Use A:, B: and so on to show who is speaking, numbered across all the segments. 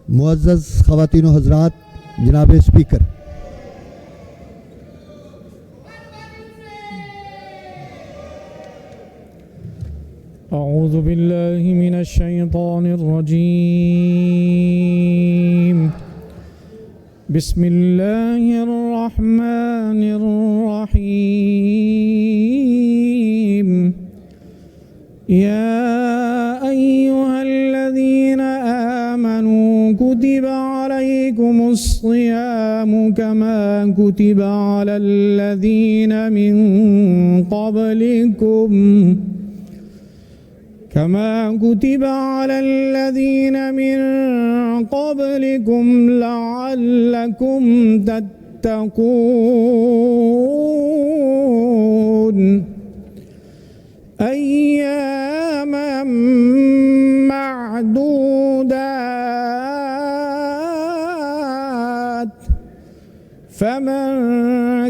A: معزز خواتین و حضرات، جناب اسپیکر،
B: اعوذ باللہ من الشیطان الرجیم، بسم اللہ الرحمن الرحیم، یا ایہا الذین آمنوا کتب علیکم الصیام کما کتب علی الذین من قبلکم لعلکم تتقون، ایاما معدودات، فمن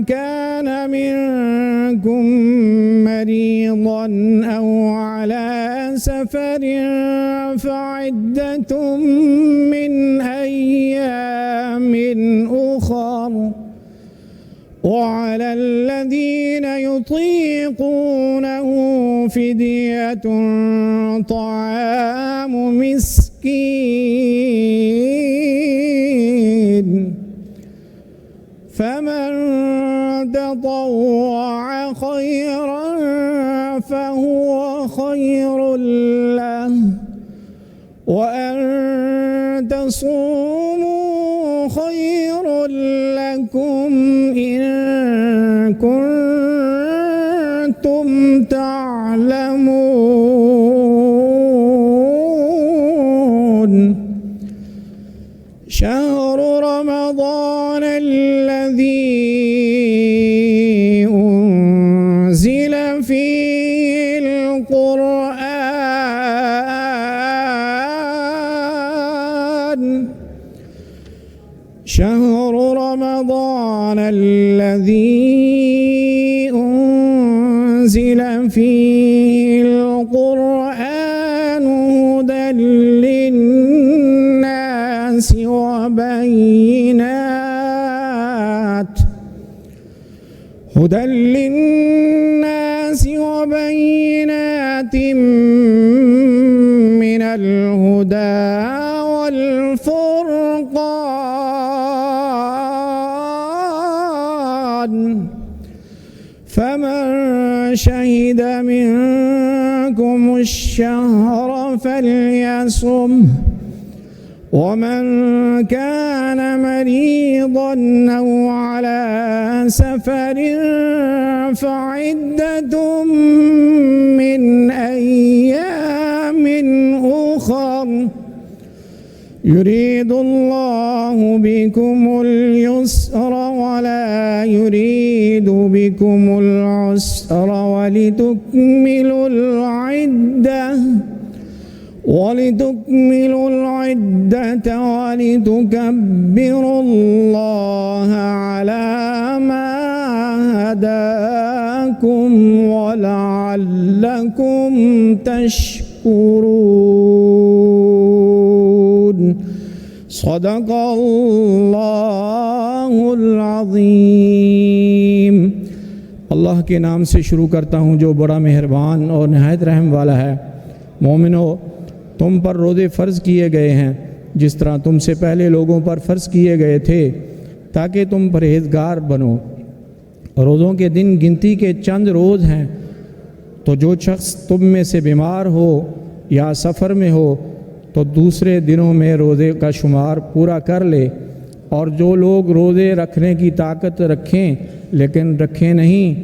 B: كان منكم مريضا أو على سفر فعدة من أيام أخر، وعلى الذين يطيقونه فدية طعام مسكين، فمن تطوع خيرا فهو خير له، وأن تصوموا خير لكم إن كنتم تعلمون. شهر رمضان الذي أنزل فيه القرآن، شهر رمضان الذي أنزل فيه القرآن هدى للناس وبينات من الهدى والفرقان، فمن شهد منكم الشهر فليصمه، ومن كان مريضا أو على سفر فعدة من أيام أخر، يريد الله بكم اليسر ولا يريد بكم العسر، ولتكملوا العدة ولتكبروا الله على ما هداكم ولعلكم تشكرون. صدق اللہ العظیم۔ اللہ کے نام سے شروع کرتا ہوں جو بڑا مہربان اور نہایت رحم والا ہے۔ مومنو، تم پر روزے فرض کیے گئے ہیں جس طرح تم سے پہلے لوگوں پر فرض کیے گئے تھے، تاکہ تم پرہیزگار بنو۔ روزوں کے دن گنتی کے چند روز ہیں، تو جو شخص تم میں سے بیمار ہو یا سفر میں ہو تو دوسرے دنوں میں روزے کا شمار پورا کر لے، اور جو لوگ روزے رکھنے کی طاقت رکھیں لیکن رکھیں نہیں،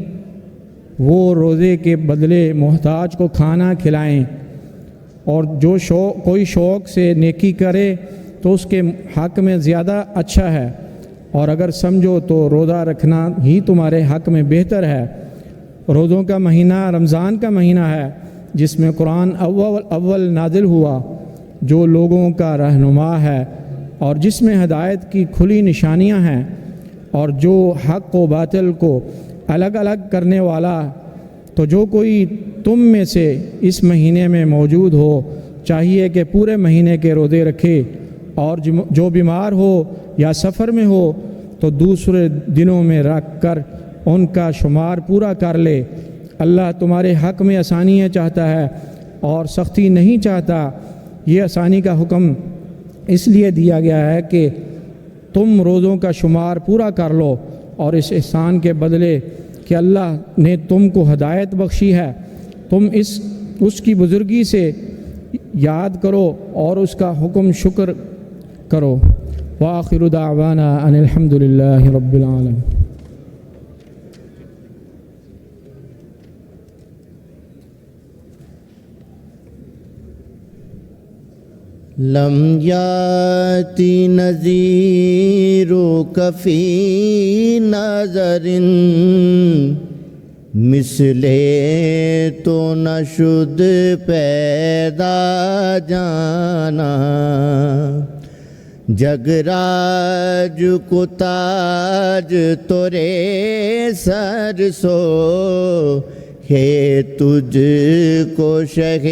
B: وہ روزے کے بدلے محتاج کو کھانا کھلائیں، اور جو کوئی شوق سے نیکی کرے تو اس کے حق میں زیادہ اچھا ہے، اور اگر سمجھو تو روزہ رکھنا ہی تمہارے حق میں بہتر ہے۔ روزوں کا مہینہ رمضان کا مہینہ ہے جس میں قرآن اول نازل ہوا، جو لوگوں کا رہنما ہے اور جس میں ہدایت کی کھلی نشانیاں ہیں، اور جو حق و باطل کو الگ الگ کرنے والا۔ تو جو کوئی تم میں سے اس مہینے میں موجود ہو چاہیے کہ پورے مہینے کے روزے رکھے، اور جو بیمار ہو یا سفر میں ہو تو دوسرے دنوں میں رکھ کر ان کا شمار پورا کر لے۔ اللہ تمہارے حق میں آسانیاں چاہتا ہے اور سختی نہیں چاہتا۔ یہ آسانی کا حکم اس لیے دیا گیا ہے کہ تم روزوں کا شمار پورا کر لو، اور اس احسان کے بدلے کہ اللہ نے تم کو ہدایت بخشی ہے، تم اس کی بزرگی سے یاد کرو اور اس کا حکم شکر کرو۔ وآخر دعوانا ان الحمد للہ رب العالمین۔
C: لم یاتی نذیرک فی نظر مثل تو نہ شد پیدا جانا، جگراج کو تاج تورے سر سو ہے، تجھ کو شہ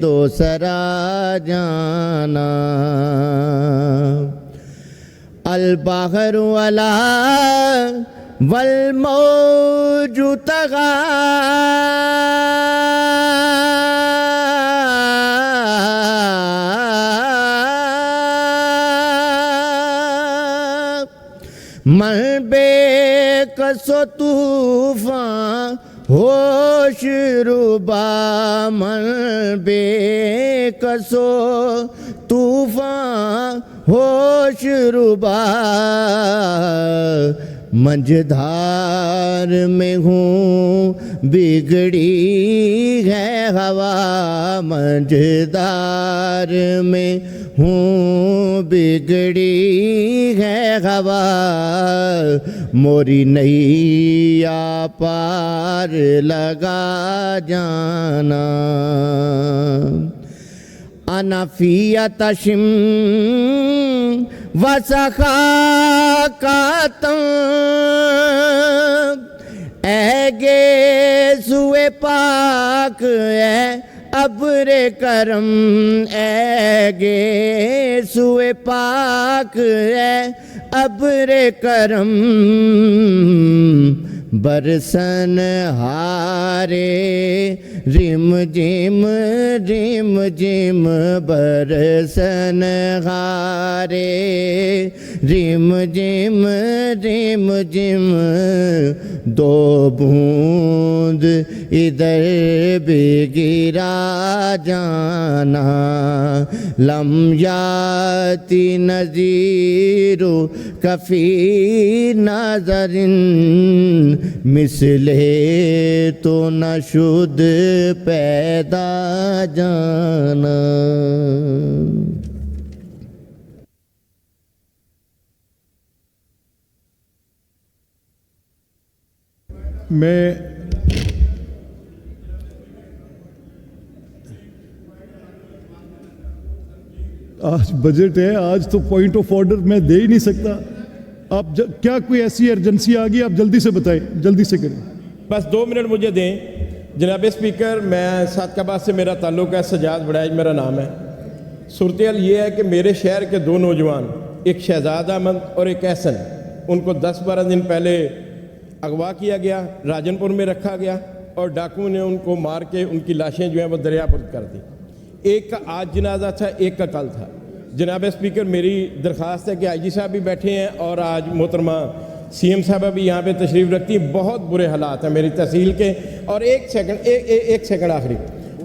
C: دو سرا جانا۔ البحر ولا والموج طغى من بے کس و طوفان ہوش ربا، من بے کس و طوفان ہوش ربا، منجدھار میں ہوں بگڑی ہے ہوا، منجدھار میں ہوں بگڑی ہے ہوا، موری نیا پار لگا جانا۔ انا فی عطشٍ وسخاکۃ، اے گیسوئے پاک اے ابر کرم، اے گیسوئے پاک اے ابر کرم، برسن ہارے رم جم رم جم، برسن ہارے رم جم رم جم، دو بوند ادھر بھی گرا جانا، لم یاتی نذیر کفی نظر مثل تو نہ شد پیدا جانا۔
D: میں آج بجٹ ہے، آج تو پوائنٹ آف آرڈر میں دے ہی نہیں سکتا۔ آپ کیا کوئی ایسی ایمرجنسی آ گئی؟ آپ جلدی سے بتائیں، جلدی سے کریں۔
E: بس 2 منٹ مجھے دیں جناب اسپیکر۔ میں صادقآباد سے میرا تعلق ہے، سجاد بڑائج میرا نام ہے۔ صورتحال یہ ہے کہ میرے شہر کے 2 نوجوان، ایک شہزاد احمد اور ایک احسن، ان کو 10-12 دن پہلے اغوا کیا گیا، راجن پور میں رکھا گیا، اور ڈاکوؤں نے ان کو مار کے ان کی لاشیں جو ہیں وہ دریا پر کر دی۔ ایک کا آج جنازہ تھا، ایک کا کل تھا۔ جناب اسپیکر، میری درخواست ہے کہ آئی جی صاحب بھی بیٹھے ہیں اور آج محترمہ سی ایم صاحبہ بھی یہاں پہ تشریف رکھتی ہیں۔ بہت برے حالات ہیں میری تحصیل کے۔ اور ایک سیکنڈ آخری،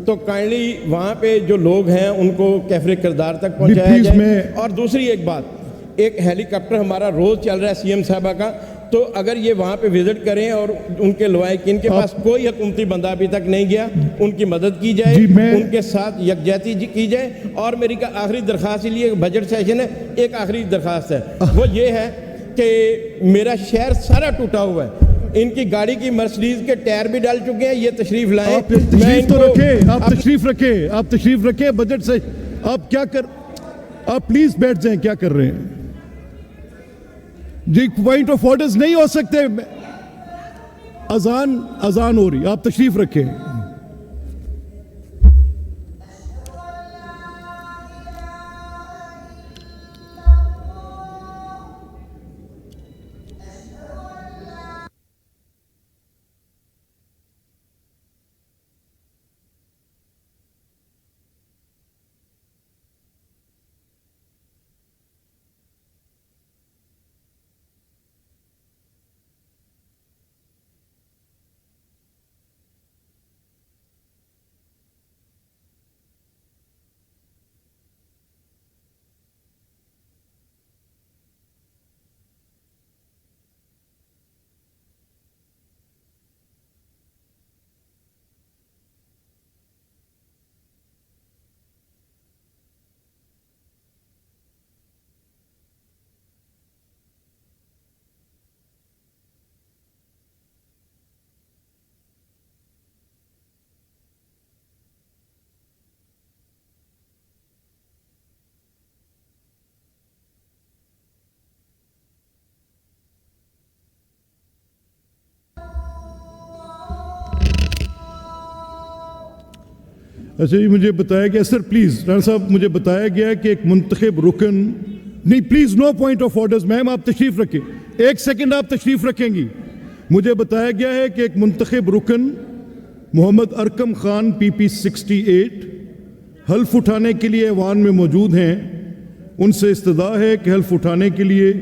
E: تو کائنڈلی وہاں پہ جو لوگ ہیں ان کو کیفر کردار تک پہنچایا جائے۔ اور دوسری ایک بات، ایک ہیلی کاپٹر ہمارا روز چل رہا ہے سی ایم صاحبہ کا، تو اگر یہ وہاں پہ وزٹ کریں اور ان کے لوائقین کے پاس کوئی حکومتی بندہ ابھی تک نہیں گیا، ان کی مدد کی جائے، ان کے ساتھ یکجہتی کی جائے۔ اور میری آخری درخواست، لیے بجٹ سیشن ہے، ایک آخری درخواست ہے، وہ یہ ہے کہ میرا شہر سارا ٹوٹا ہوا ہے، ان کی گاڑی کی مرسڈیز کے ٹائر بھی ڈال چکے ہیں، یہ تشریف لائیں۔
D: آپ تشریف تو رکھیں، آپ تشریف رکھیں بجٹ سے۔ آپ کیا کر، آپ پلیز بیٹھ جائیں، کیا کر رہے ہیں جی؟ پوائنٹ آف آرڈرز نہیں ہو سکتے۔ اذان ہو رہی، آپ تشریف رکھیں۔ اچھا جی، مجھے بتایا گیا سر پلیز رانا صاحب، مجھے بتایا گیا کہ ایک منتخب رکن، نہیں please no point of orders, ma'am آپ تشریف رکھیں، ایک سیکنڈ آپ تشریف رکھیں گی. مجھے بتایا گیا ہے کہ ایک منتخب رکن محمد ارکم خان PP 68 حلف اٹھانے کے لیے ایوان میں موجود ہیں. ان سے استدعا ہے کہ حلف اٹھانے کے لیے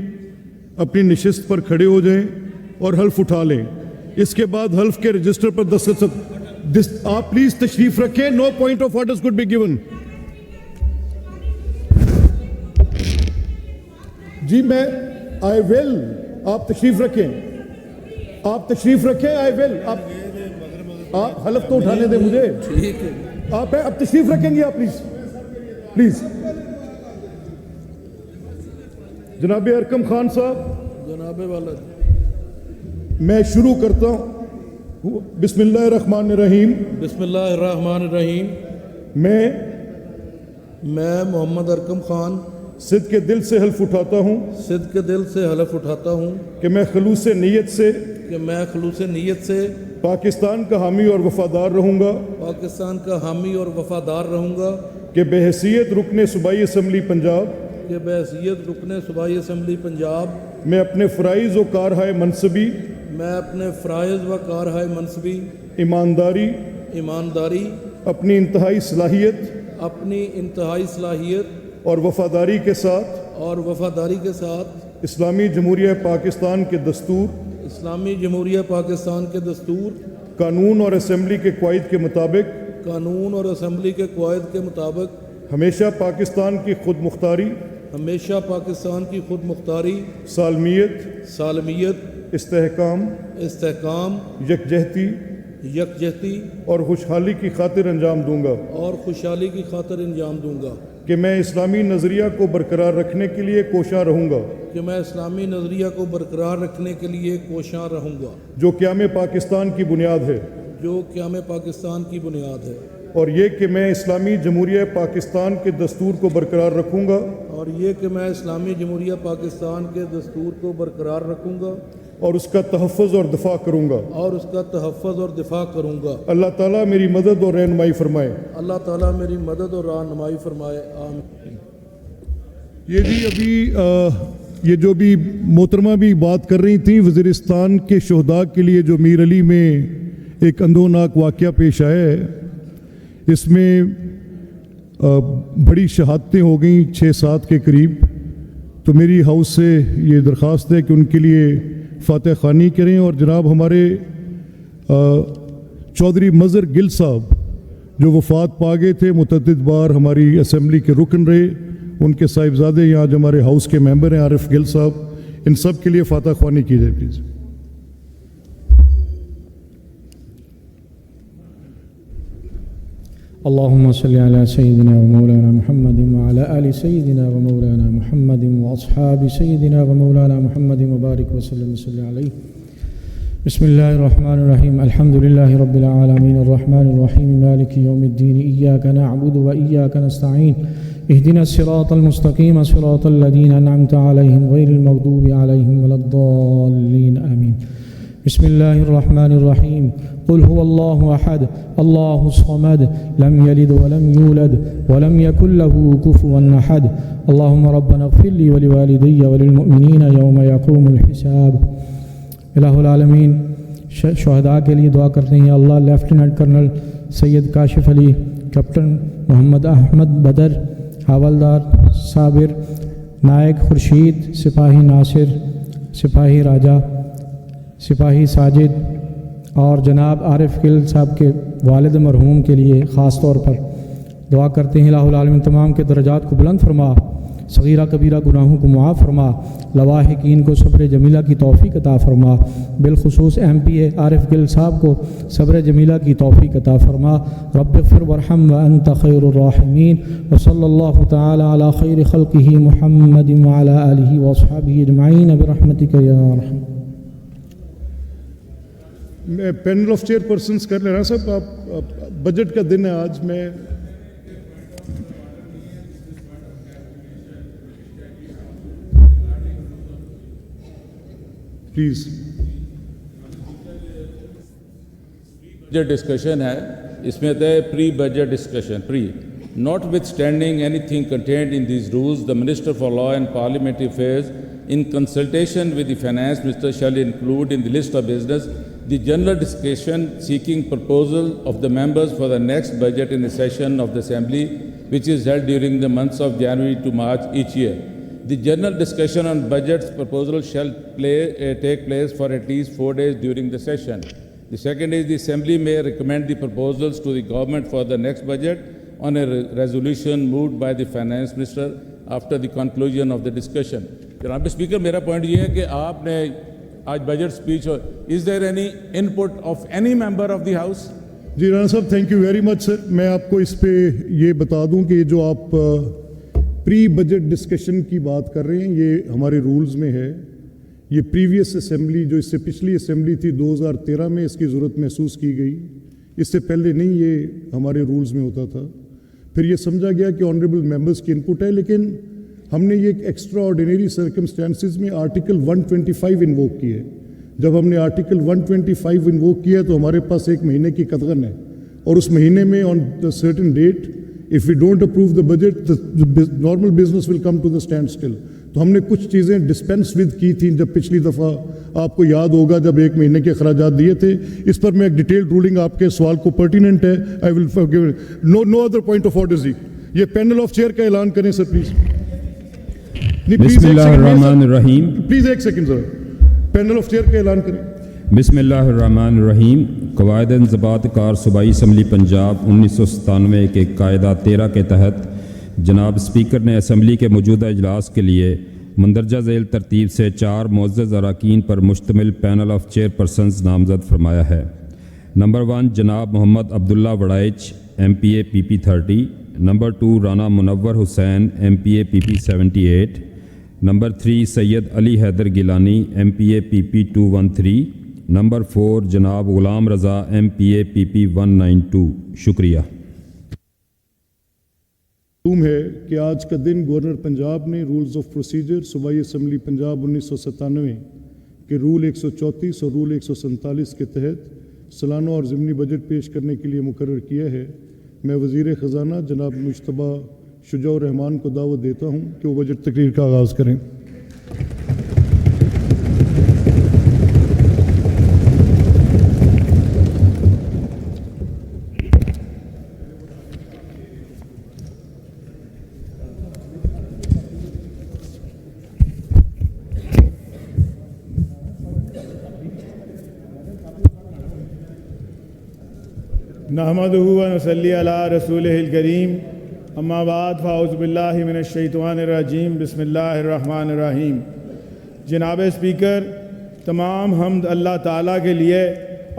D: اپنی نشست پر کھڑے ہو جائیں اور حلف اٹھا لیں. اس کے بعد حلف کے رجسٹر پر دستخط. آپ پلیز تشریف رکھیں. No point of orders could be given. جی میں آئی ول، آپ تشریف رکھیں، آپ تشریف رکھیں. آئی ول، آپ حلف تو اٹھانے دیں مجھے. آپ تشریف رکھیں گے آپ پلیز پلیز. جناب ارکم خان صاحب،
F: جناب والا
D: میں شروع کرتا ہوں. بسم اللہ الرحمن الرحیم.
F: بسم اللہ الرحمن الرحیم.
D: میں
F: محمد ارکم خان
D: صدق کے دل سے حلف اٹھاتا ہوں
F: صدق کے دل سے حلف اٹھاتا ہوں
D: کہ میں خلوص نیت سے پاکستان کا حامی اور وفادار رہوں گا،
F: پاکستان کا حامی اور وفادار رہوں گا،
D: کہ بحیثیت رکن صوبائی اسمبلی پنجاب
F: کہ بحیثیت رکن صوبائی اسمبلی پنجاب
D: میں اپنے فرائض و کارہائے منصبی
F: میں اپنے فرائض و کارہائے منصبی ایمانداری
D: اپنی انتہائی صلاحیت اور وفاداری کے ساتھ اسلامی جمہوریہ پاکستان کے دستور قانون اور اسمبلی کے قواعد کے مطابق ہمیشہ پاکستان کی خود مختاری سالمیت استحکام یکجہتی اور خوشحالی کی خاطر انجام دوں گا کہ میں اسلامی نظریہ کو برقرار رکھنے کے لیے کوشاں رہوں گا جو قیام پاکستان کی بنیاد ہے اور یہ کہ میں اسلامی جمہوریہ پاکستان کے دستور کو برقرار رکھوں گا اور اس کا تحفظ اور دفاع کروں گا. اللہ تعالیٰ میری مدد اور رہنمائی فرمائے. آمین. یہ جی ابھی یہ جو بھی محترمہ بھی بات کر رہی تھیں، وزیرستان کے شہداء کے لیے جو میر علی میں ایک اندھوناک واقعہ پیش آیا ہے، اس میں بڑی شہادتیں ہو گئیں 6-7 کے قریب. تو میری ہاؤس سے یہ درخواست ہے کہ ان کے لیے فاتح خوانی کریں. اور جناب ہمارے چودھری مظہر گل صاحب جو وفات پا گئے تھے، متعدد بار ہماری اسمبلی کے رکن رہے، ان کے صاحبزادے یہاں جو ہمارے ہاؤس کے ممبر ہیں عارف گل صاحب، ان سب کے لیے فاتح خوانی کی جائے پلیز.
B: اللهم صل على سيدنا ومولانا محمد وعلى آل سيدنا ومولانا محمد وأصحاب سيدنا ومولانا محمد وبارك وسلم عليه. بسم الله الرحمن الرحيم. الحمد لله رب العالمين الرحمن الرحيم مالك يوم الدين. إياك نعبد وإياك نستعين. اهدنا الصراط المستقيم صراط الذين أنعمت عليهم غير المغضوب عليهم ولا الضالين. آمين. بسم الله الرحمن الرحيم. قل هو الله أحد الله الصمد لم يلد ولم يولد ولم يكن له كفوا أحد. اللهم ربنا اغفر لي ولوالدي وللمؤمنين يوم يقوم الحساب. الہ العالمین شہداء کے لیے دعا کرتے ہیں. اللہ لیفٹیننٹ کرنل سید کاشف علی، کیپٹن محمد احمد بدر، حوالدار صابر، نائک خورشید، سپاہی ناصر، سپاہی راجہ، سپاہی ساجد اور جناب عارف گل صاحب کے والد مرحوم کے لیے خاص طور پر دعا کرتے ہیں. الہ العالمین تمام کے درجات کو بلند فرما، صغیرہ کبیرہ گناہوں کو معاف فرما، لواحقین کو صبر جمیلہ کی توفیق عطا فرما، بالخصوص MPA عارف گل صاحب کو صبر جمیلہ کی توفیق عطا فرما. رب اغفر وارحم وانت خیر الراحمین. وصلی اللہ تعالی علی خیر خلقہ محمد وعلی آلہ واصحابہ اجمعین برحمتک یا ارحم.
D: میں پینل آف چیئر پرسنس کر لینا صاحب. آپ بجٹ کا دن ہے آج. میں پلیز
G: جو ڈسکشن ہے اس میں آتا ہے pre budget discussion pre notwithstanding anything contained in these rules, the Minister for Law and Parliamentary Affairs, in consultation with the Finance Minister, shall include in the list of business the general discussion seeking proposal of the members for the next budget in the session of the Assembly, which is held during the months of January to March each year. The general discussion on budget's proposal shall take place for at least 4 days during the session. The second is the Assembly may recommend the proposals to the government for the next budget on a resolution moved by the Finance Minister after the conclusion of the discussion. جناب speaker, میرا point یہ ہے کہ آپ نے آج budget speech is there any input of any member of the house?
D: جی رانا صاحب, thank you very much sir. میں آپ کو اس پہ یہ بتا دوں کہ جو آپ پری بجٹ ڈسکشن کی بات کر رہے ہیں یہ ہمارے رولز میں ہے. یہ پریویس اسمبلی جو اس سے پچھلی اسمبلی تھی 2013 میں اس کی ضرورت محسوس کی گئی, اس سے پہلے نہیں یہ ہمارے رولز میں ہوتا تھا. پھر یہ سمجھا گیا کہ آنریبل ممبرز کی انپٹ ہے, لیکن ہم نے یہ ایکسٹرا آرڈینری سرکمسٹانسز میں آرٹیکل 125 انووک کی ہے. جب ہم نے آرٹیکل 125 انووک کیا تو ہمارے پاس 1 مہینے کی قدغن ہے, اور اس مہینے میں on certain date if we don't approve the budget, the normal business will come to the standstill. تو ہم نے کچھ چیزیں ڈسپینس ود کی تھیں جب پچھلی دفعہ, آپ کو یاد ہوگا جب 1 مہینے کے اخراجات دیے تھے. اس پر میں ایک ڈیٹیل رولنگ آپ کے سوال کو پرٹیننٹ ہے. I will forgive no other point of order. جی یہ پینل آف چیئر کا اعلان کریں سر پلیز.
H: بسم اللہ الرحمن الرحیم.
D: پلیز ایک second sir, panel of chair کا اعلان کریں.
H: بسم اللہ الرحمن الرحیم. قواعد انضباط کار صوبائی اسمبلی پنجاب 1997 کے قاعدہ 13 کے تحت جناب اسپیکر نے اسمبلی کے موجودہ اجلاس کے لیے مندرجہ ذیل ترتیب سے 4 معزز اراکین پر مشتمل پینل آف چیئر پرسنز نامزد فرمایا ہے. نمبر 1 جناب Muhammad Abdullah Warraich MPA PP 30. Number 2 Rana Munawar Hussain MPA PP 78. Number 3 Syed Ali Haider Gilani MPA PP 213. Number 4 جناب غلام رضا MPA PP 192. شکریہ.
D: معلوم ہے کہ آج کا دن گورنر پنجاب نے رولز آف پروسیجر صوبائی اسمبلی پنجاب 1997 کے رول 134 اور رول 147 کے تحت سالانہ اور ضمنی بجٹ پیش کرنے کے لیے مقرر کیا ہے. میں وزیر خزانہ جناب مجتبیٰ شجاع الرحمان کو دعوت دیتا ہوں کہ وہ بجٹ تقریر کا آغاز کریں.
I: نحمدہ و نصلی علی رسولہ الکریم. اما بعد فاعوذ باللہ من الشیطان الرجیم. بسم اللہ الرحمن الرحیم. جناب اسپیکر, تمام حمد اللہ تعالیٰ کے لیے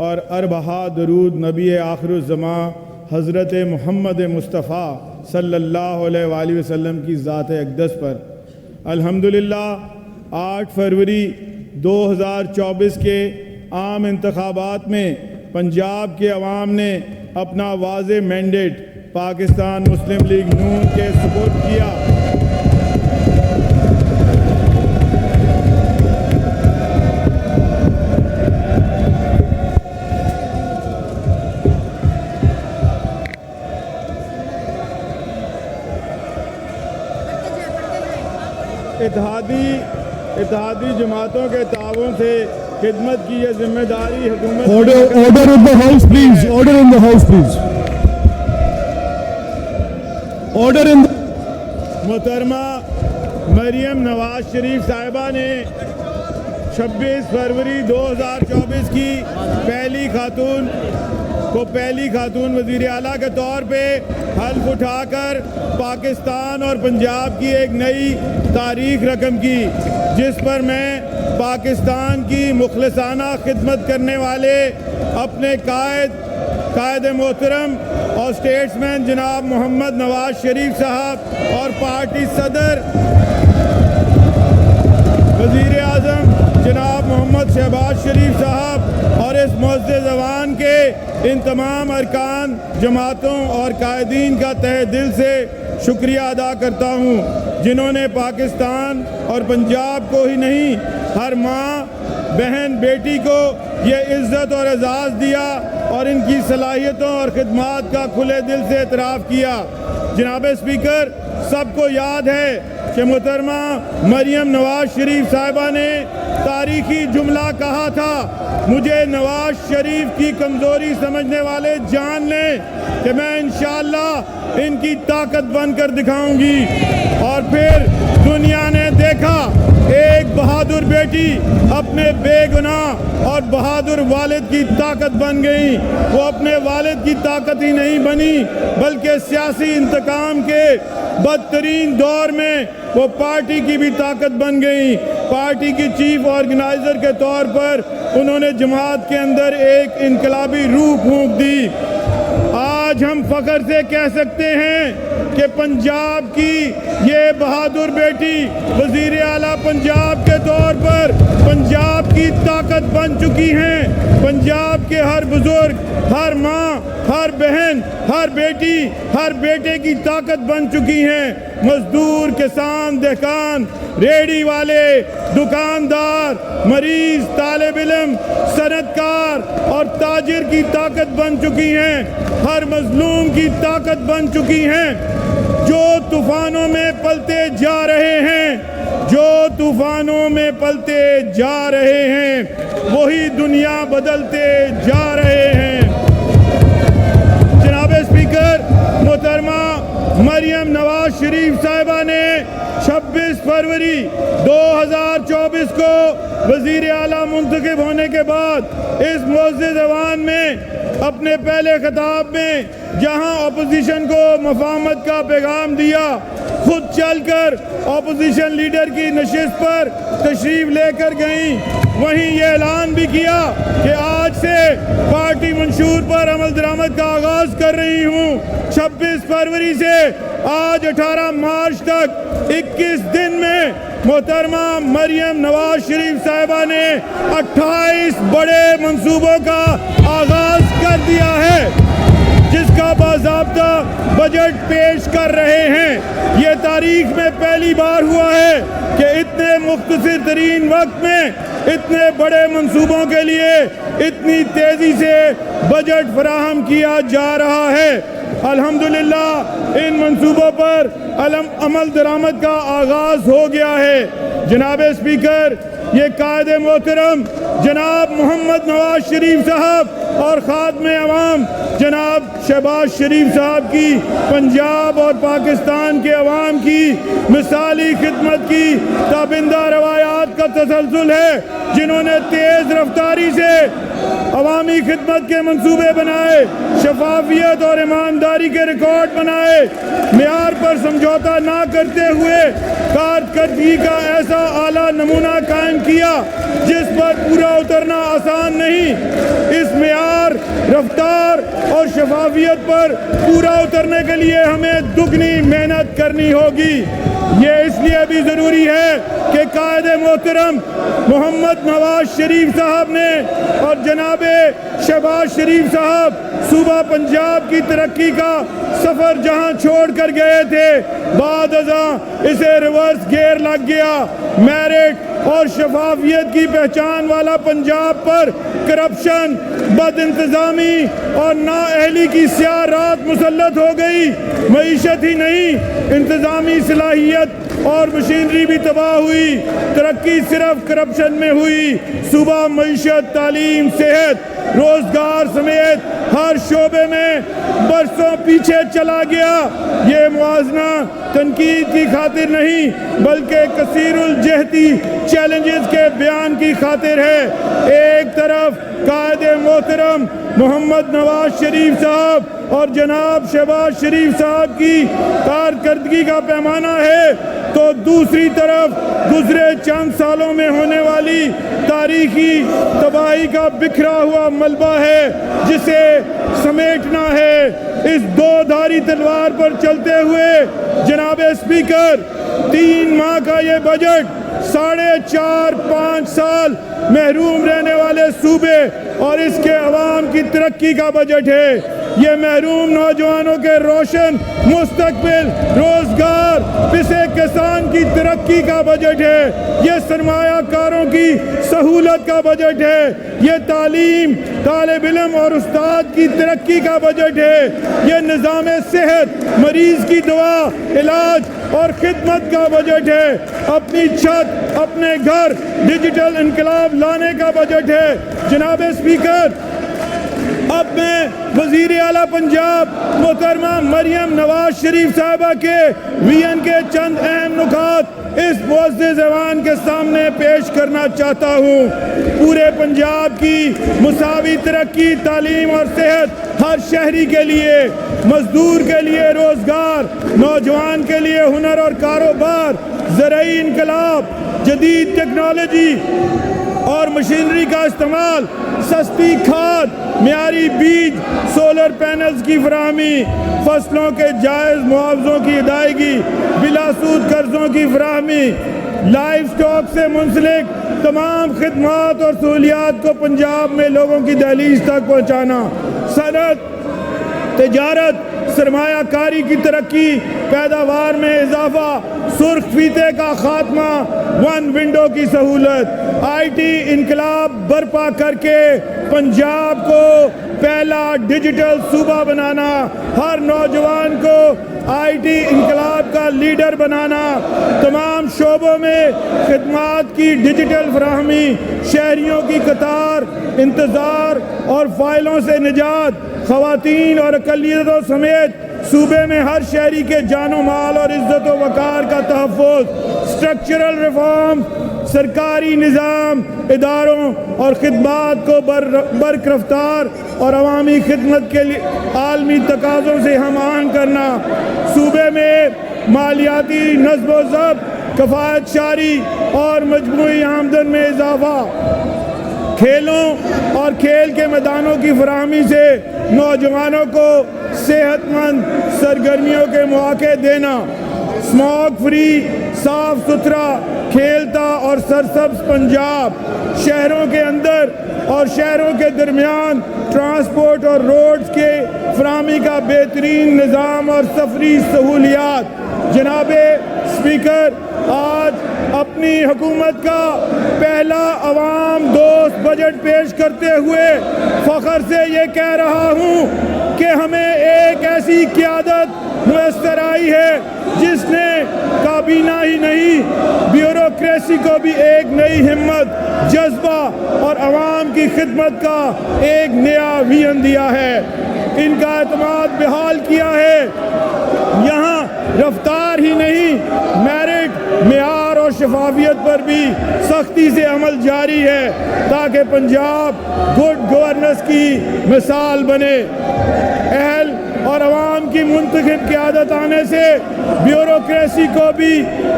I: اور اربہا درود نبی آخر الزمان حضرت محمد مصطفیٰ صلی اللہ علیہ وآلہ وسلم کی ذات اقدس پر. الحمدللہ 8 فروری 2024 کے عام انتخابات میں پنجاب کے عوام نے اپنا واضح مینڈیٹ پاکستان مسلم لیگ نون کے سپرد کیا. اتحادی جماعتوں کے تعاون سے خدمت کی یہ ذمہ داری حکومت.
D: Order in the house please. Order in the house please. Order in the...
I: محترمہ مریم نواز شریف صاحبہ نے 26 فروری 2024 کی پہلی خاتون وزیر اعلیٰ کے طور پہ حلف اٹھا کر پاکستان اور پنجاب کی ایک نئی تاریخ رقم کی, جس پر میں پاکستان کی مخلصانہ خدمت کرنے والے اپنے قائد محترم اور اسٹیٹس مین جناب محمد نواز شریف صاحب اور پارٹی صدر وزیر اعظم جناب محمد شہباز شریف صاحب اور اس معزز ایوان کے ان تمام ارکان, جماعتوں اور قائدین کا تہہ دل سے شکریہ ادا کرتا ہوں, جنہوں نے پاکستان اور پنجاب کو ہی نہیں ہر ماں بہن بیٹی کو یہ عزت اور اعزاز دیا اور ان کی صلاحیتوں اور خدمات کا کھلے دل سے اعتراف کیا۔ جناب اسپیکر، سب کو یاد ہے کہ محترمہ مریم نواز شریف صاحبہ نے تاریخی جملہ کہا تھا، مجھے نواز شریف کی کمزوری سمجھنے والے جان لیں کہ میں انشاءاللہ ان کی طاقت بن کر دکھاؤں گی۔ اور پھر دنیا نے دیکھا ایک بہادر بیٹی اپنے بے گناہ اور بہادر والد کی طاقت بن گئی۔ وہ اپنے والد کی طاقت ہی نہیں بنی بلکہ سیاسی انتقام کے بدترین دور میں وہ پارٹی کی بھی طاقت بن گئی۔ پارٹی کی چیف آرگنائزر کے طور پر انہوں نے جماعت کے اندر ایک انقلابی روح پھونک دی۔ آج ہم فخر سے کہہ سکتے ہیں کہ پنجاب کی یہ بہادر بیٹی وزیر اعلیٰ پنجاب کے طور پر پنجاب کی طاقت بن چکی ہیں۔ پنجاب کے ہر بزرگ، ہر ماں، ہر بہن، ہر بیٹی، ہر بیٹے کی طاقت بن چکی ہیں۔ مزدور، کسان، دہقان، ریڑھی والے، دکاندار، مریض، طالب علم، صنعت کار اور تاجر کی طاقت بن چکی ہیں۔ ہر مظلوم کی طاقت بن چکی ہیں۔ جو طوفانوں میں پلتے جا رہے ہیں، جو طوفانوں میں پلتے جا رہے ہیں، وہی دنیا بدلتے جا رہے ہیں۔ جناب اسپیکر، محترمہ مریم نواز شریف صاحبہ نے 26 فروری 2024 کو وزیر اعلیٰ منتخب ہونے کے بعد اس معزز ایوان میں اپنے پہلے خطاب میں جہاں اپوزیشن کو مفاہمت کا پیغام دیا، خود چل کر اپوزیشن لیڈر کی نشست پر تشریف لے کر گئیں، وہیں یہ اعلان بھی کیا کہ آج سے پارٹی منشور پر عمل درآمد کا آغاز کر رہی ہوں۔ 26 فروری سے آج 18 مارچ تک 21 دن میں محترمہ مریم نواز شریف صاحبہ نے 28 بڑے منصوبوں کا آغاز کر دیا ہے، جس کا باضابطہ بجٹ پیش کر رہے ہیں۔ یہ تاریخ میں پہلی بار ہوا ہے کہ اتنے مختصر ترین وقت میں اتنے بڑے منصوبوں کے لیے اتنی تیزی سے بجٹ فراہم کیا جا رہا ہے۔ الحمدللہ ان منصوبوں پر عمل درآمد کا آغاز ہو گیا ہے۔ جناب اسپیکر، یہ قائد محترم جناب محمد نواز شریف صاحب اور خادم عوام جناب شہباز شریف صاحب کی پنجاب اور پاکستان کے عوام کی مثالی خدمت کی تابندہ روایات کا تسلسل ہے، جنہوں نے تیز رفتاری سے عوامی خدمت کے منصوبے بنائے، شفافیت اور ایمانداری کے ریکارڈ بنائے، معیار پر سمجھوتا نہ کرتے ہوئے کارکردگی کا ایسا اعلیٰ نمونہ قائم کیا جس پر پورا اترنا آسان نہیں۔ اس معیار، رفتار اور شفافیت پر پورا اترنے کے لیے ہمیں دگنی محنت کرنی ہوگی۔ یہ اس لیے بھی ضروری ہے کہ قائد محترم محمد نواز شریف صاحب نے اور جناب شہباز شریف صاحب صوبہ پنجاب کی ترقی کا سفر جہاں چھوڑ کر گئے تھے، بعد ازاں اسے ریورس گیئر لگ گیا۔ میرٹ اور شفافیت کی پہچان والا پنجاب پر کرپشن، بد انتظامی اور نااہلی کی سیاہ رات مسلط ہو گئی۔ معیشت ہی نہیں، انتظامی صلاحیت اور مشینری بھی تباہ ہوئی۔ ترقی صرف کرپشن میں ہوئی۔ صوبہ معیشت، تعلیم، صحت، روزگار سمیت ہر شعبے میں برسوں پیچھے چلا گیا۔ یہ موازنہ تنقید کی خاطر نہیں بلکہ کثیر الجہتی چیلنجز کے بیان کی خاطر ہے۔ ایک طرف قائد محترم محمد نواز شریف صاحب اور جناب شہباز شریف صاحب کی کارکردگی کا پیمانہ ہے، تو دوسری طرف گزرے چند سالوں میں ہونے والی تاریخی تباہی کا بکھرا ہوا ملبہ ہے جسے سمیٹنا ہے۔ اس دو دھاری تلوار پر چلتے ہوئے جناب اسپیکر، 3 ماہ کا یہ بجٹ 4.5-5 سال محروم رہنے والے صوبے اور اس کے عوام کی ترقی کا بجٹ ہے۔ یہ محروم نوجوانوں کے روشن مستقبل، روزگار، پسے کسان کی ترقی کا بجٹ ہے، یہ سرمایہ کاروں کی سہولت کا بجٹ ہے، یہ تعلیم، طالب علم اور استاد کی ترقی کا بجٹ ہے، یہ نظام صحت، مریض کی دوا، علاج اور خدمت کا بجٹ ہے، اپنی چھت، اپنے گھر، ڈیجیٹل انقلاب لانے کا بجٹ ہے۔ جناب اسپیکر، اب میں وزیر اعلیٰ پنجاب محترمہ مریم نواز شریف صاحبہ کے وین کے چند اہم نکات اس معزز ایوان کے سامنے پیش کرنا چاہتا ہوں۔ پورے پنجاب کی مساوی ترقی، تعلیم اور صحت، ہر شہری کے لیے، مزدور کے لیے روزگار، نوجوان کے لیے ہنر اور کاروبار، زرعی انقلاب، جدید ٹیکنالوجی اور مشینری کا استعمال، سستی کھاد، معیاری بیج، سولر پینلز کی فراہمی، فصلوں کے جائز معاوضوں کی ادائیگی، بلا سود قرضوں کی فراہمی، لائف سٹاک سے منسلک تمام خدمات اور سہولیات کو پنجاب میں لوگوں کی دہلیز تک پہنچانا، صنعت، تجارت، سرمایہ کاری کی ترقی، پیداوار میں اضافہ، سرخ فیتے کا خاتمہ، ون ونڈو کی سہولت، آئی ٹی انقلاب برپا کر کے پنجاب کو پہلا ڈیجیٹل صوبہ بنانا، ہر نوجوان کو آئی ٹی انقلاب کا لیڈر بنانا، تمام شعبوں میں خدمات کی ڈیجیٹل فراہمی، شہریوں کی قطار انتظار اور فائلوں سے نجات، خواتین اور اقلیتوں سمیت صوبے میں ہر شہری کے جان و مال اور عزت و وقار کا تحفظ، سٹرکچرل ریفارم، سرکاری نظام، اداروں اور خدمات کو برق رفتار اور عوامی خدمت کے لیے عالمی تقاضوں سے ہم آہنگ کرنا، صوبے میں مالیاتی نظم و ضبط، کفایت شاری اور مجموعی آمدن میں اضافہ، کھیلوں اور کھیل کے میدانوں کی فراہمی سے نوجوانوں کو صحت مند سرگرمیوں کے مواقع دینا، اسموگ فری، صاف ستھرا، کھیلتا اور سرسبز پنجاب، شہروں کے اندر اور شہروں کے درمیان ٹرانسپورٹ اور روڈز کے فراہمی کا بہترین نظام اور سفری سہولیات۔ جناب اسپیکر، آج اپنی حکومت کا پہلا عوام دوست بجٹ پیش کرتے ہوئے فخر سے یہ کہہ رہا ہوں کہ ہمیں ایک ایسی قیادت میسر آئی ہے جس نے کابینہ ہی نہیں، بیوروکریسی کو بھی ایک نئی ہمت، جذبہ اور عوام کی خدمت کا ایک نیا ویژن دیا ہے، ان کا اعتماد بحال کیا ہے۔ یہاں رفتار ہی نہیں، میرٹ، معیار اور شفافیت پر بھی سختی سے عمل جاری ہے تاکہ پنجاب گڈ گورننس کی مثال بنے۔ اہل اور عوام کی منتخب قیادت آنے سے بیوروکریسی کو بھی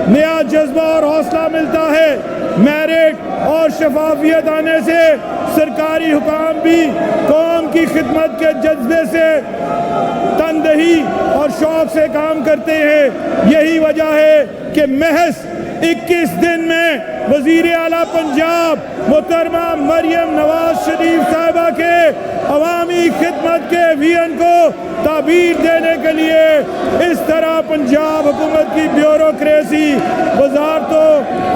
I: نیا جذبہ اور حوصلہ ملتا ہے، میرٹ اور شفافیت آنے سے سرکاری حکام بھی قوم کی خدمت کے جذبے سے تندہی اور شوق سے کام کرتے ہیں۔ یہی وجہ ہے کہ محض 21 دن میں وزیر اعلیٰ پنجاب محترمہ مریم نواز شریف صاحبہ کے عوامی خدمت کے ویژن کو تعبیر دینے کے لیے اس طرح پنجاب حکومت کی بیوروکریسی، وزارتوں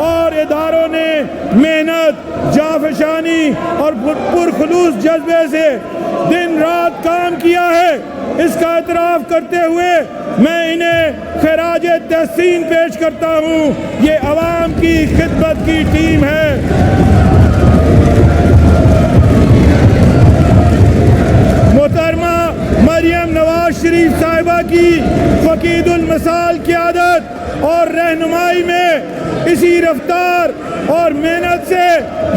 I: اور اداروں نے محنت، جافشانی اور پرخلوص جذبے سے دن رات کام کیا ہے۔ اس کا اعتراف کرتے ہوئے میں انہیں خراج تحسین پیش کرتا ہوں۔ یہ عوام کی خدمت کی ٹیم ہے۔ محترمہ مریم نواز شریف صاحبہ کی فقید المثال قیادت اور رہنمائی میں اسی رفتار اور محنت سے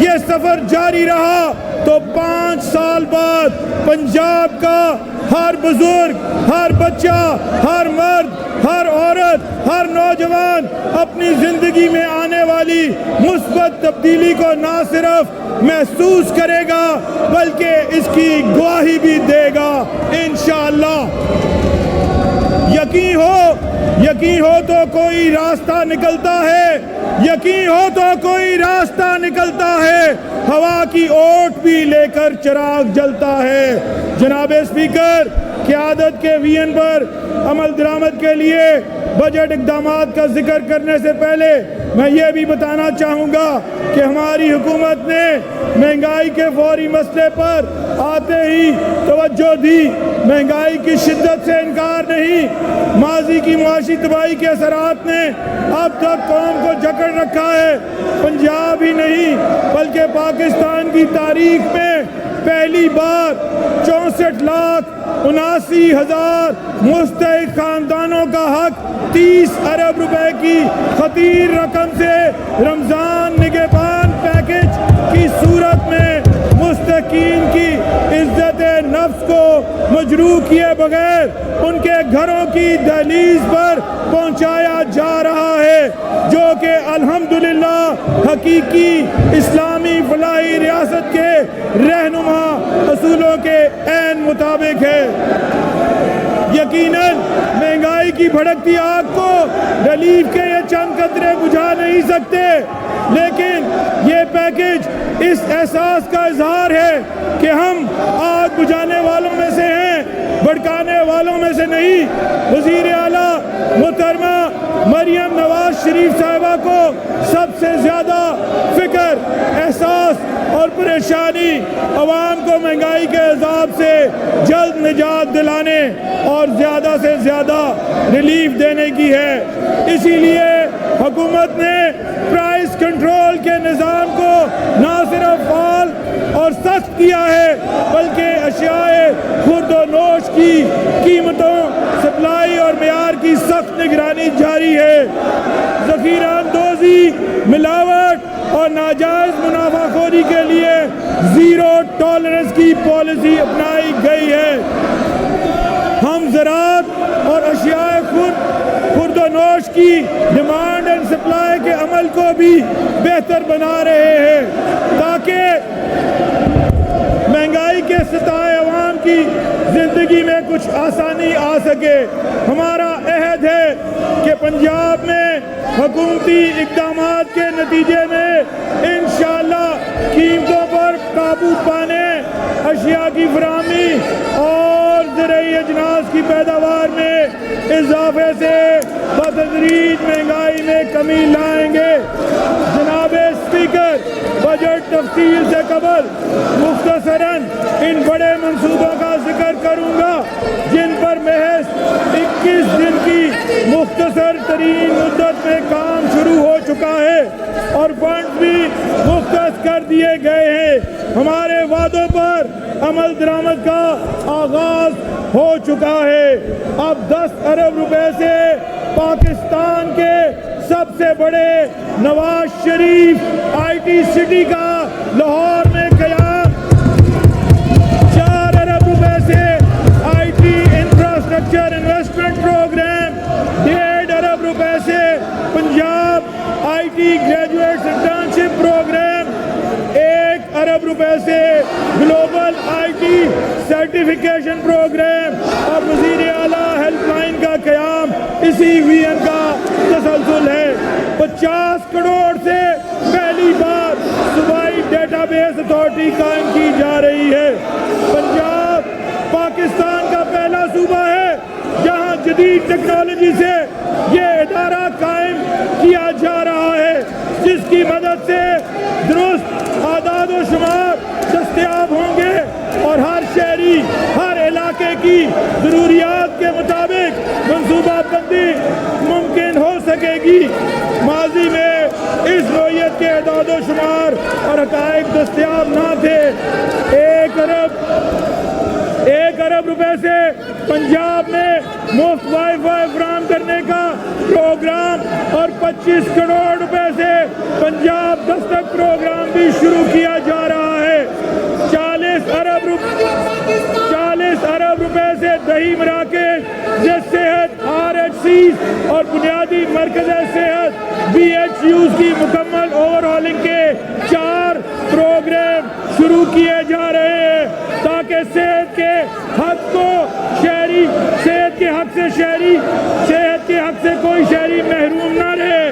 I: یہ سفر جاری رہا تو 5 سال بعد پنجاب کا ہر بزرگ، ہر بچہ، ہر مرد، ہر عورت، ہر نوجوان اپنی زندگی میں آنے والی مثبت تبدیلی کو نہ صرف محسوس کرے گا بلکہ اس کی گواہی بھی دے گا انشاءاللہ۔ یقین ہو تو کوئی راستہ نکلتا ہے، یقین ہو تو کوئی راستہ نکلتا ہے، ہوا کی اوٹ بھی لے کر چراغ جلتا ہے۔ جناب اسپیکر، قیادت کے ویژن پر عمل درآمد کے لیے بجٹ اقدامات کا ذکر کرنے سے پہلے میں یہ بھی بتانا چاہوں گا کہ ہماری حکومت نے مہنگائی کے فوری مسئلے پر آتے ہی توجہ دی، مہنگائی کی شدت سے انکار نہیں۔ ماضی کی معاشی تباہی کے اثرات نے اب تک قوم کو جکڑ رکھا ہے۔ پنجاب ہی نہیں بلکہ پاکستان کی تاریخ میں پہلی بار 64,79,000 مستحق خاندانوں کا حق 30 ارب روپے کی خطیر رقم سے رمضان نگہبان پیکج کی صورت میں مستحقین کی عزت نفس کو مجروح کیے بغیر ان کے گھروں کی دہلیز پر پہنچایا جا رہا ہے، جو کہ الحمدللہ حقیقی اسلامی فلاحی ریاست کے رہنما اصولوں کے عین مطابق ہے۔ یقیناً مہنگائی کی بھڑکتی آگ کو ریلیف کے یہ چند قطرے بجھا نہیں سکتے، لیکن یہ پیکج اس احساس کا اظہار ہے کہ ہم آگ بجھانے والوں میں سے ہیں، بھڑکانے والوں میں سے نہیں۔ وزیر اعلیٰ محترمہ مریم نواز شریف صاحبہ کو سب سے زیادہ فکر، احساس اور پریشانی عوام کو مہنگائی کے عذاب سے جلد نجات دلانے اور زیادہ سے زیادہ ریلیف دینے کی ہے۔ اسی لیے حکومت نے پرائس کنٹرول کے نظام کو نہ صرف فعال اور سخت کیا ہے بلکہ اشیاء خورد و نوش کی قیمتوں، سپلائی اور معیار کی سخت نگرانی جاری ہے۔ ذخیرہ اندوزی، ملاوٹ اور ناجائز منافع خوری کے لیے زیرو ٹالرنس کی پالیسی اپنائی گئی ہے۔ ہم زراعت اور اشیاء خورد و نوش کی ڈیمانڈ اینڈ سپلائی کے عمل کو بھی بہتر بنا رہے ہیں تاکہ مہنگائی کے ستائے عوام کی زندگی میں کچھ آسانی آ سکے۔ ہمارا عہد ہے کہ پنجاب میں حکومتی اقدامات کے نتیجے میں انشاءاللہ قیمتوں پر قابو پانے، اشیاء کی فراہمی اور زرعی اجناس کی پیداوار میں اضافے سے بتدریج مہنگائی میں کمی لائیں گے۔ جناب اسپیکر، بجٹ تفصیل سے قبل مختصراً ان بڑے منصوبوں کا ذکر کروں گا جن پر محض 21 دن کی مختصر ترین مدت میں کام شروع ہو چکا ہے اور فنڈ بھی مختص کر دیے گئے ہیں۔ ہمارے وعدوں پر عمل درآمد کا آغاز ہو چکا ہے۔ اب 10 ارب روپے سے پاکستان کے سب سے بڑے Nawaz Sharif I T city کا لاہور میں قیام، 4 ارب روپے سے I T infrastructure investment programme, 1.5 ارب روپے سے Punjab I T graduate internship programme, 1 ارب روپے سے global I T certification programme اور وزیر اعلیٰ ہیلپ لائن کا قیام اسی ویژن کا تسلسل ہے۔ 50 کروڑ سے پہلی بار صوبائی ڈیٹا بیس اتھارٹی قائم کی جا رہی ہے۔ پنجاب پاکستان کا پہلا صوبہ ہے جہاں جدید ٹیکنالوجی سے یہ ادارہ قائم کیا جا رہا ہے، جس کی مدد سے درست اعداد و شمار دستیاب ہوں گے اور ہر شہری ہر علاقے کی ضروریات کے مطابق منصوبہ بندی ممکن ہو سکے گی۔ ماضی میں اس نوعیت کے اعداد و شمار اور حقائق دستیاب نہ تھے۔ 1 ارب روپے سے پنجاب میں مفت وائی فائی فراہم کرنے کا پروگرام اور 25 کروڑ روپے سے پنجاب دستک پروگرام بھی شروع کیا جا رہا ہے۔ 40 ارب روپے سے دیہی مراکز صحت RHCs اور بنیادی مرکز صحت BHUs کی مکمل اوور ہالنگ کے 4 پروگرام شروع کیے جا رہے ہیں تاکہ صحت کے حق سے کوئی شہری محروم نہ رہے۔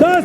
I: 10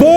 I: 2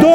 I: 2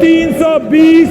I: 320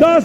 I: 10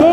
I: 2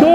I: 2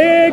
I: 1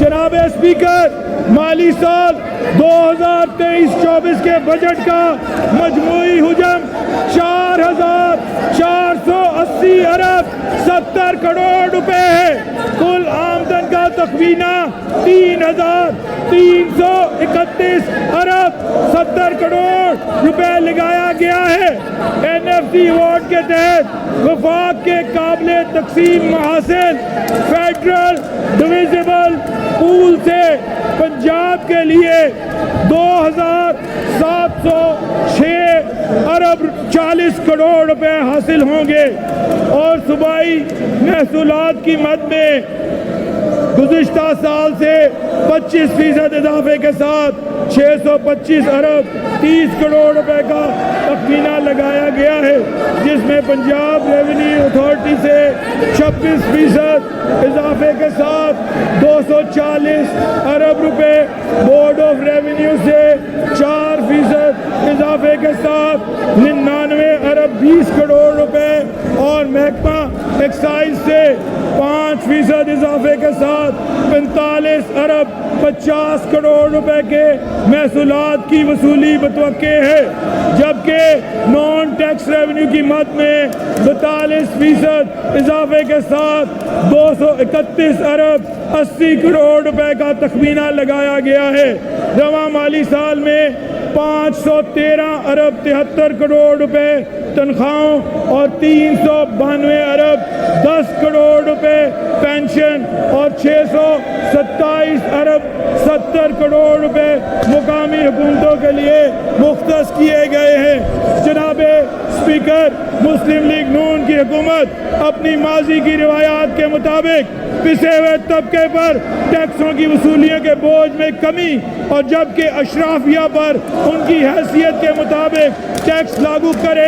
I: جناب اسپیکر مالی سال 2023-24 کے بجٹ کا مجموعی حجم 4,480 ارب 70 کروڑ روپے ہے. کل آمدن کا تخمینہ 3,331 ارب 70 کروڑ روپے لگایا گیا ہے. NFC ایوارڈ کے تحت وفاق کے قابل تقسیم محاصل فیڈرل ڈویزیبل پول سے پنجاب کے لیے 2,706 ارب 40 کروڑ روپے حاصل ہوں گے اور صوبائی محصولات کی مد میں گزشتہ سال سے 25% اضافے کے ساتھ 625 ارب 30 کروڑ روپے کا تخمینہ لگایا گیا ہے، جس میں پنجاب ریونیو اتھارٹی سے 26% اضافے کے ساتھ 240 ارب روپے، بورڈ آف ریونیو سے 4% اضافے کے ساتھ 99 ارب 20 کروڑ روپے اور محکمہ ایکسائز سے 5% اضافے کے ساتھ 45 ارب 50 کروڑ روپے کے محصولات کی وصولی متوقع ہے، جبکہ نان ٹیکس ریونیو کی مد میں 42% اضافے کے ساتھ 231 ارب 80 کروڑ روپے کا تخمینہ لگایا گیا ہے. رواں مالی سال میں 513 ارب 73 کروڑ روپے تنخواہوں اور 392 ارب 10 کروڑ روپے پینشن اور 627 ارب 70 کروڑ روپے مقامی حکومتوں کے لیے مختص کیے گئے ہیں. جناب اسپیکر، مسلم لیگ نون کی حکومت اپنی ماضی کی روایات کے مطابق پسے ہوئے طبقے پر ٹیکسوں کی وصولیوں کے بوجھ میں کمی اور جبکہ اشرافیہ پر ان کی حیثیت کے مطابق ٹیکس لاگو کر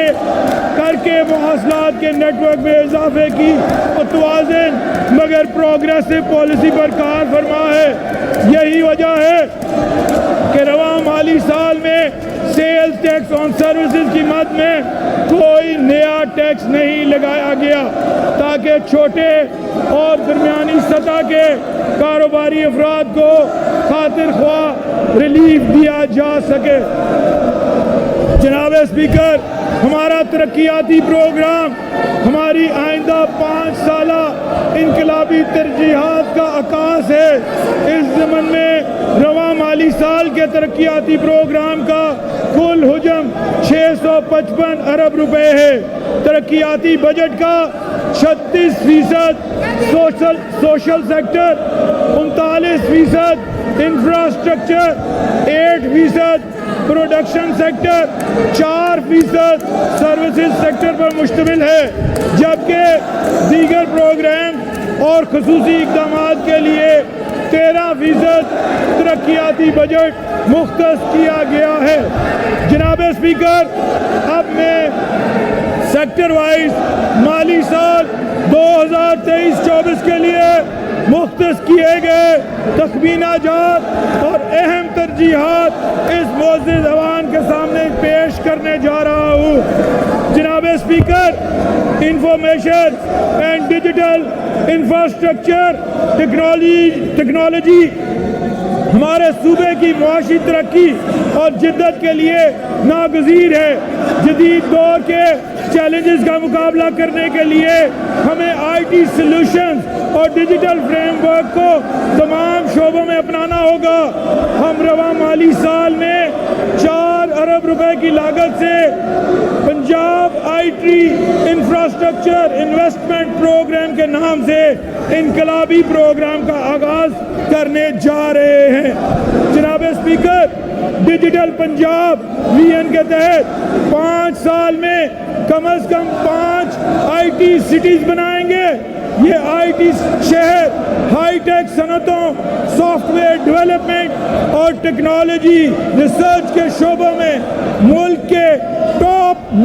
I: کے مواصلات کے نیٹ ورک میں اضافے کی متوازن مگر پروگریسو پالیسی پر کار فرما ہے. یہی وجہ ہے کہ رواں مالی سال میں سیلز ٹیکس آن سروسز کی مد میں کوئی نیا ٹیکس نہیں لگایا گیا تاکہ چھوٹے اور درمیانی سطح کے کاروباری افراد کو خاطر خواہ ریلیف دیا جا سکے. جناب اسپیکر، ہمارا ترقیاتی پروگرام ہماری آئندہ 5 سالہ انقلابی ترجیحات کا عکاس ہے. اس ضمن میں رواں مالی سال کے ترقیاتی پروگرام کا کل حجم 655 ارب روپے ہے. ترقیاتی بجٹ کا 36% social sector, 39% infrastructure, 8% production sector, 4% services sector پر مشتمل ہے، جبکہ دیگر پروگرام اور خصوصی اقدامات کے لیے 13% ترقیاتی بجٹ مختص کیا گیا ہے. جناب اسپیکر، اب میں سیکٹر وائز مالی سال 2023-24 کے لیے مختص کیے گئے تخمینہ جات اور اہم ترجیحات اس معزز ایوان کے سامنے پیش کرنے جا رہا ہوں. جناب speaker, information and digital infrastructure technology ہمارے صوبے کی معاشی ترقی اور جدت کے لیے ناگزیر ہے. جدید دور کے چیلنجز کا مقابلہ کرنے کے لیے ہمیں IT سلوشنز اور ڈیجیٹل فریم ورک کو تمام شعبوں میں اپنانا ہوگا. ہم رواں مالی سال میں 4 ارب روپے کی لاگت سے Punjab IT infrastructure investment programme کے نام سے انقلابی پروگرام کا آغاز کرنے جا رہے ہیں. جناب اسپیکر، ڈیجیٹل پنجاب ویژن کے تحت 5 سال میں کم از کم 5 IT سٹیز بنائیں گے. یہ IT شہر ہائی ٹیک صنعتوں، سافٹ ویئر ڈیولپمنٹ اور ٹیکنالوجی ریسرچ کے شعبوں میں ملک کے ٹاپ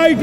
I: IT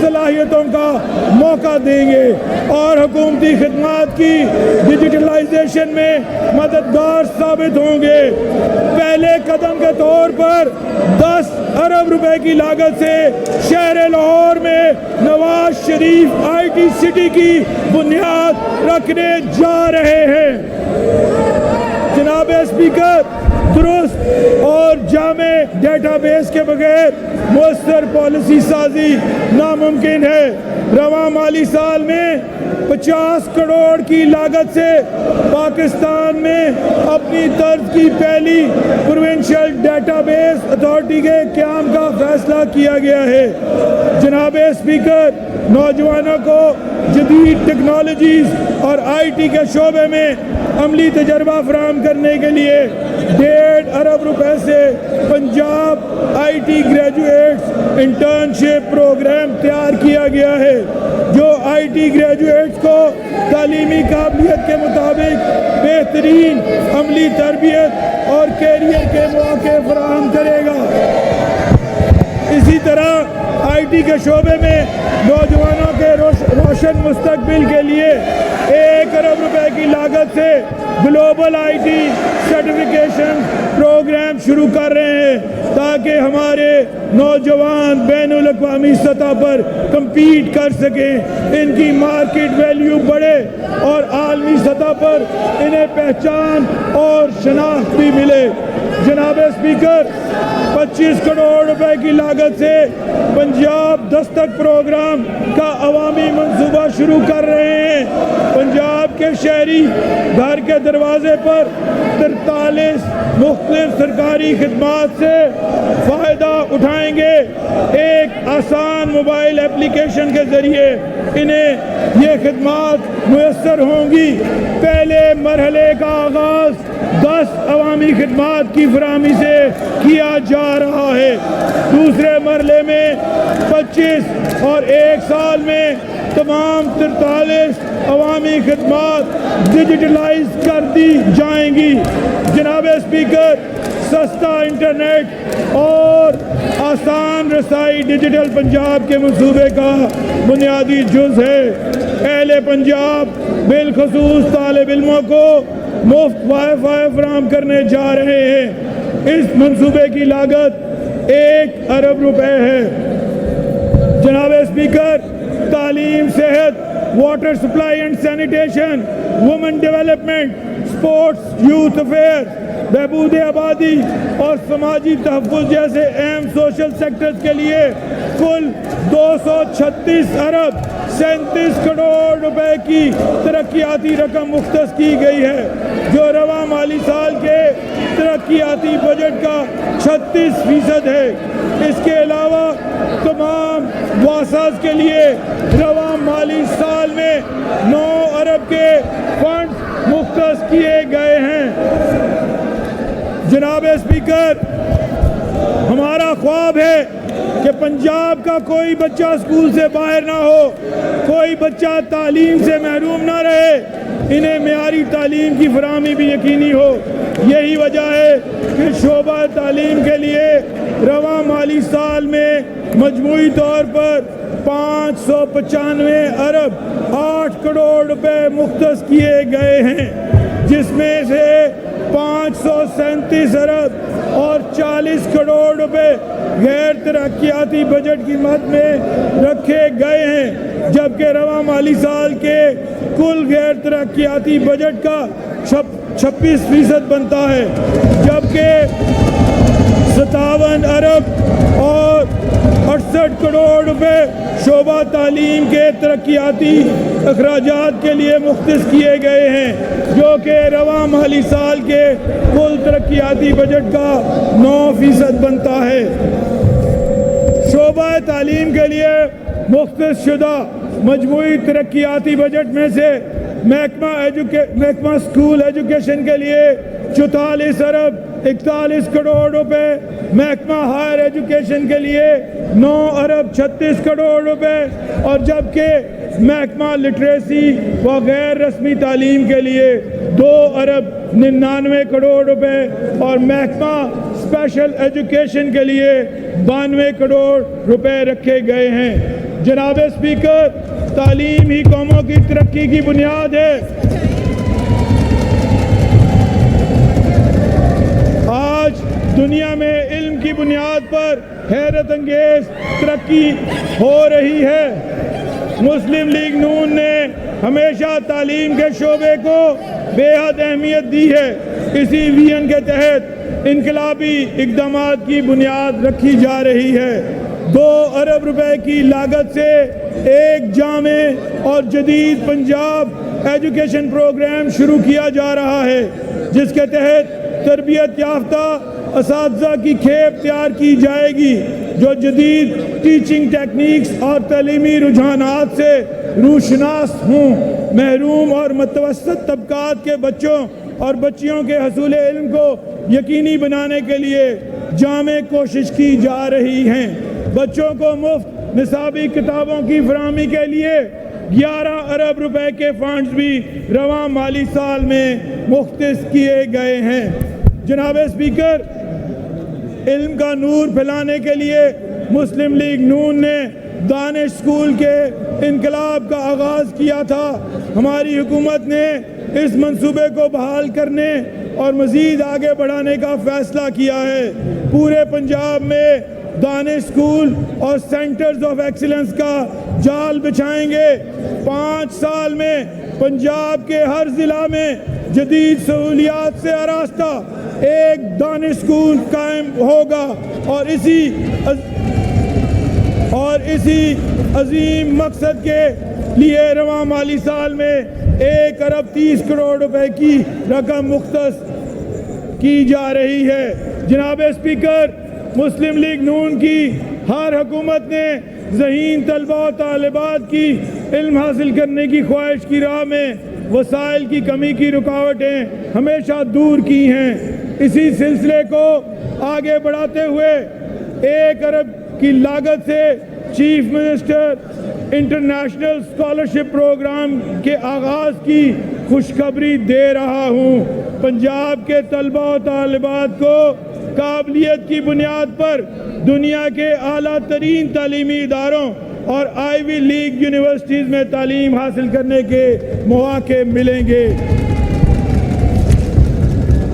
I: صلاحیتوں کا موقع دیں گے اور حکومتی خدمات کی ڈیجیٹلائزیشن میں مددگار ثابت ہوں گے۔ پہلے قدم کے طور پر 10 ارب روپے کی لاگت سے شہر لاہور میں نواز شریف IT سٹی کی بنیاد رکھنے جا رہے ہیں۔ جناب اسپیکر، درست اور جامع ڈیٹا بیس کے بغیر مؤثر پالیسی سازی ناممکن ہے۔ رواں مالی سال میں 50 کروڑ کی لاگت سے پاکستان میں اپنی طرز کی پہلی پروونشل ڈیٹا بیس اتھارٹی کے قیام کا فیصلہ کیا گیا ہے۔ جناب اسپیکر، نوجوانوں کو جدید ٹیکنالوجیز اور IT کے شعبے میں عملی تجربہ فراہم کرنے کے لیے 1.5 ارب روپے سے Punjab IT graduates internship programme تیار کیا گیا ہے، جو IT گریجویٹس کو تعلیمی قابلیت کے مطابق بہترین عملی تربیت اور کیریئر کے مواقع فراہم کرے گا۔ اسی طرح IT کے شعبے میں نوجوانوں کے روشن مستقبل کے لیے 1 ارب روپے کی لاگت سے گلوبل IT سرٹیفکیشن پروگرام شروع کر رہے ہیں تاکہ ہمارے نوجوان بین الاقوامی سطح پر کمپیٹ کر سکیں، ان کی مارکیٹ ویلیو بڑھے اور عالمی سطح پر انہیں پہچان اور شناخت بھی ملے۔ جناب اسپیکر، 25 کروڑ روپے کی لاگت سے پنجاب دستک پروگرام کا عوامی منصوبہ شروع کر رہے ہیں۔ پنجاب کے شہری گھر کے دروازے پر 43 مختلف سرکاری خدمات سے فائدہ اٹھائیں گے۔ ایک آسان موبائل اپلیکیشن کے ذریعے انہیں یہ خدمات میسر ہوں گی۔ پہلے مرحلے کا آغاز 10 عوامی خدمات کی فراہمی سے کیا جا رہا ہے۔ دوسرے مرحلے میں 25 اور ایک سال میں تمام 43 عوامی خدمات ڈیجیٹلائز کر دی جائیں گی۔ جناب اسپیکر، سستا انٹرنیٹ اور آسان رسائی ڈیجیٹل پنجاب کے منصوبے کا بنیادی جز ہے۔ اہل پنجاب بالخصوص طالب علموں کو مفت وائی فائی فراہم کرنے جا رہے ہیں۔ اس منصوبے کی لاگت 1 ارب روپے ہے۔ جناب اسپیکر، تعلیم، صحت، water supply and sanitation, women development, sports, youth affair, بہبود آبادی اور سماجی تحفظ جیسے اہم سوشل سیکٹرز کے لیے کل 236 ارب 37 کروڑ روپے کی ترقیاتی رقم مختص کی گئی ہے، جو رواں مالی سال کے ترقیاتی بجٹ کا 36% ہے۔ اس کے علاوہ تمام واساز کے لیے رواں مالی سال میں 9 ارب کے فنڈز مختص کیے گئے ہیں۔ جناب اسپیکر، ہمارا خواب ہے کہ پنجاب کا کوئی بچہ اسکول سے باہر نہ ہو، کوئی بچہ تعلیم سے محروم نہ رہے، انہیں معیاری تعلیم کی فراہمی بھی یقینی ہو۔ یہی وجہ ہے کہ شعبہ تعلیم کے لیے رواں مالی سال میں مجموعی طور پر 595 ارب 8 کروڑ روپے مختص کیے گئے ہیں، جس میں سے 537 ارب اور 40 کروڑ روپے غیر ترقیاتی بجٹ کی مد میں رکھے گئے ہیں، جبکہ رواں مالی سال کے کل غیر ترقیاتی بجٹ کا 26% بنتا ہے، جبکہ 57 ارب اور 68 کروڑ روپے شعبہ تعلیم کے ترقیاتی اخراجات کے لیے مختص کیے گئے ہیں، جو کہ رواں مالی سال کے کل ترقیاتی بجٹ کا 9% بنتا ہے۔ شعبہ تعلیم کے لیے مختص شدہ مجموعی ترقیاتی بجٹ میں سے محکمہ اسکول ایجوکیشن کے لیے 44 ارب 41 کروڑ روپے، محکمہ ہائر ایجوکیشن کے لیے 9 ارب 36 کروڑ روپے، اور جبکہ محکمہ لٹریسی و غیر رسمی تعلیم کے لیے 2 ارب 99 کروڑ روپے، اور محکمہ اسپیشل ایجوکیشن کے لیے 92 کروڑ روپے رکھے گئے ہیں۔ جناب اسپیکر، تعلیم ہی قوموں کی ترقی کی بنیاد ہے۔ آج دنیا میں علم کی بنیاد پر حیرت انگیز ترقی ہو رہی ہے۔ مسلم لیگ نون نے ہمیشہ تعلیم کے شعبے کو بے حد اہمیت دی ہے۔ اسی ویژن کے تحت انقلابی اقدامات کی بنیاد رکھی جا رہی ہے۔ 2 ارب روپے کی لاگت سے ایک جامع اور جدید پنجاب ایجوکیشن پروگرام شروع کیا جا رہا ہے، جس کے تحت تربیت یافتہ اساتذہ کی کھیپ تیار کی جائے گی جو جدید ٹیچنگ ٹیکنیکس اور تعلیمی رجحانات سے روشناس ہوں۔ محروم اور متوسط طبقات کے بچوں اور بچیوں کے حصول علم کو یقینی بنانے کے لیے جامع کوشش کی جا رہی ہیں۔ بچوں کو مفت نصابی کتابوں کی فراہمی کے لیے 11 ارب روپے کے فنڈز بھی رواں مالی سال میں مختص کیے گئے ہیں۔ جناب اسپیکر، علم کا نور پھیلانے کے لیے مسلم لیگ نون نے دانش اسکول کے انقلاب کا آغاز کیا تھا۔ ہماری حکومت نے اس منصوبے کو بحال کرنے اور مزید آگے بڑھانے کا فیصلہ کیا ہے۔ پورے پنجاب میں دانش اسکول اور سینٹرز آف ایکسیلنس کا جال بچھائیں گے۔ 5 سال میں پنجاب کے ہر ضلع میں جدید سہولیات سے آراستہ ایک دانش اسکول قائم ہوگا اور اسی عظیم مقصد کے لیے رواں مالی سال میں 1 ارب 30 کروڑ روپے کی رقم مختص کی جا رہی ہے۔ جناب اسپیکر، مسلم لیگ نون کی ہر حکومت نے ذہین طلبہ و طالبات کی علم حاصل کرنے کی خواہش کی راہ میں وسائل کی کمی کی رکاوٹیں ہمیشہ دور کی ہیں۔ اسی سلسلے کو آگے بڑھاتے ہوئے 1 ارب کی لاگت سے chief minister international scholarship programme کے آغاز کی خوشخبری دے رہا ہوں۔ پنجاب کے طلبہ و طالبات کو قابلیت کی بنیاد پر دنیا کے اعلیٰ ترین تعلیمی اداروں اور آئیوی لیگ یونیورسٹیز میں تعلیم حاصل کرنے کے مواقع ملیں گے۔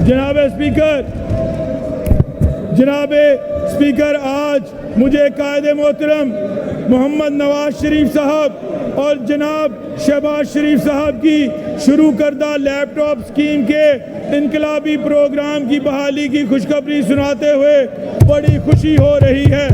I: جناب اسپیکر، آج مجھے قائد محترم محمد نواز شریف صاحب اور جناب شہباز شریف صاحب کی شروع کردہ لیپ ٹاپ اسکیم کے انقلابی پروگرام کی بحالی کی خوشخبری سناتے ہوئے بڑی خوشی ہو رہی ہے،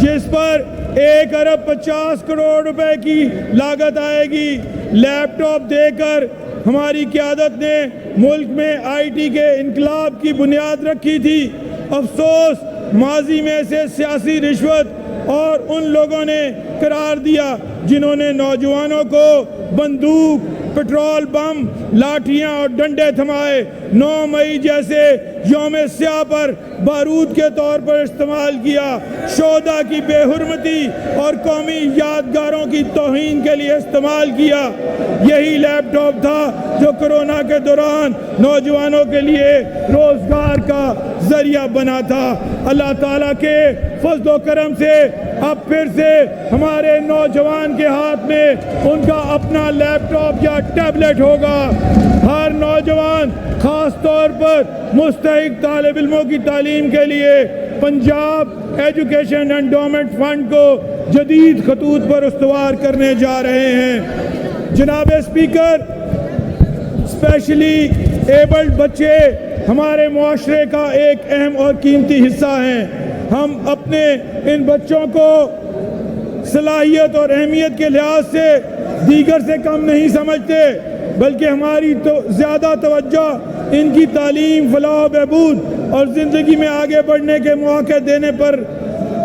I: جس پر 1 ارب 50 کروڑ روپے کی لاگت آئے گی۔ لیپ ٹاپ دے کر ہماری قیادت نے ملک میں آئی ٹی کے انقلاب کی بنیاد رکھی تھی۔ افسوس، ماضی میں سے سیاسی رشوت اور ان لوگوں نے قرار دیا جنہوں نے نوجوانوں کو بندوق، پٹرول بم، لاٹھیاں اور ڈنڈے تھمائے 9 مئی جیسے یوم سیاہ پر بارود کے طور پر استعمال کیا، شہداء کی بے حرمتی اور قومی یادگاروں کی توہین کے لیے استعمال کیا۔ یہی لیپ ٹاپ تھا جو کرونا کے دوران نوجوانوں کے لیے روزگار کا ذریعہ بنا تھا۔ اللہ تعالیٰ کے فضل و کرم سے اب پھر سے ہمارے نوجوان کے ہاتھ میں ان کا اپنا لیپ ٹاپ یا ٹیبلٹ ہوگا۔ ہر نوجوان، خاص طور پر مستحق طالب علموں کی تعلیم کے لیے پنجاب ایجوکیشن انڈومنٹ فنڈ کو جدید خطوط پر استوار کرنے جا رہے ہیں۔ جناب اسپیکر، اسپیشلی ایبلڈ بچے ہمارے معاشرے کا ایک اہم اور قیمتی حصہ ہیں۔ ہم اپنے ان بچوں کو صلاحیت اور اہمیت کے لحاظ سے دیگر سے کم نہیں سمجھتے، بلکہ ہماری زیادہ توجہ ان کی تعلیم، فلاح و بہبود اور زندگی میں آگے بڑھنے کے مواقع دینے پر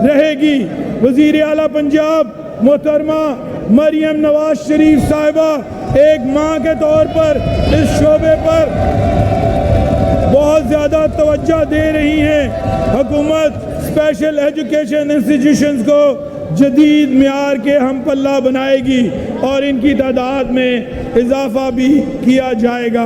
I: رہے گی۔ وزیر اعلیٰ پنجاب محترمہ مریم نواز شریف صاحبہ ایک ماں کے طور پر اس شعبے پر بہت زیادہ توجہ دے رہی ہیں۔ حکومت اسپیشل ایجوکیشن انسٹیٹیوشنز کو جدید معیار کے ہم پلہ بنائے گی اور ان کی تعداد میں اضافہ بھی کیا جائے گا۔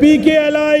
I: PKLI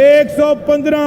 I: 115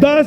I: 10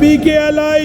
I: PKLI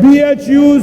I: BHUs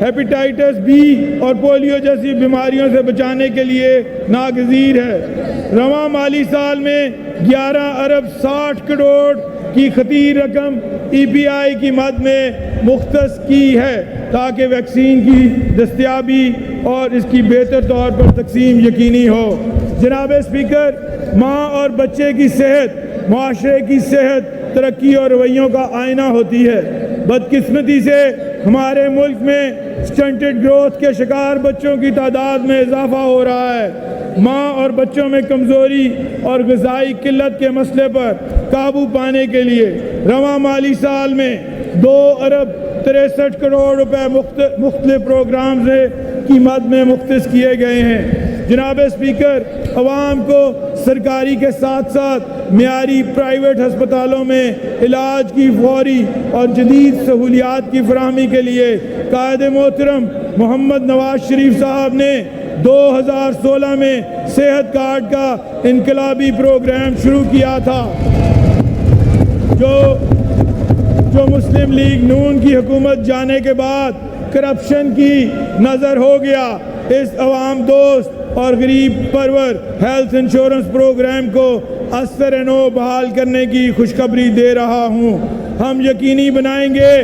I: hepatitis B اور پولیو جیسی بیماریوں سے بچانے کے لیے ناگزیر ہے۔ رواں مالی سال میں 11 ارب 60 کروڑ کی خطیر رقم ای پی آئی کی مد میں مختص کی ہے تاکہ ویکسین کی دستیابی اور اس کی بہتر طور پر تقسیم یقینی ہو۔ جناب اسپیکر، ماں اور بچے کی صحت معاشرے کی صحت، ترقی اور رویوں کا آئینہ ہوتی ہے۔ بدقسمتی سے ہمارے ملک میں سٹنٹڈ گروتھ کے شکار بچوں کی تعداد میں اضافہ ہو رہا ہے۔ ماں اور بچوں میں کمزوری اور غذائی قلت کے مسئلے پر قابو پانے کے لیے رواں مالی سال میں 2 ارب 63 کروڑ روپے مختلف پروگرامز کی مد میں مختص کیے گئے ہیں۔ جناب اسپیکر، عوام کو سرکاری کے ساتھ ساتھ معیاری پرائیویٹ ہسپتالوں میں علاج کی فوری اور جدید سہولیات کی فراہمی کے لیے قائد محترم محمد نواز شریف صاحب نے 2016 میں صحت کارڈ کا انقلابی پروگرام شروع کیا تھا، جو مسلم لیگ نون کی حکومت جانے کے بعد کرپشن کی نظر ہو گیا۔ اس عوام دوست اور غریب پرور ہیلتھ انشورنس پروگرام کو اثر نو بحال کرنے کی خوشخبری دے رہا ہوں۔ ہم یقینی بنائیں گے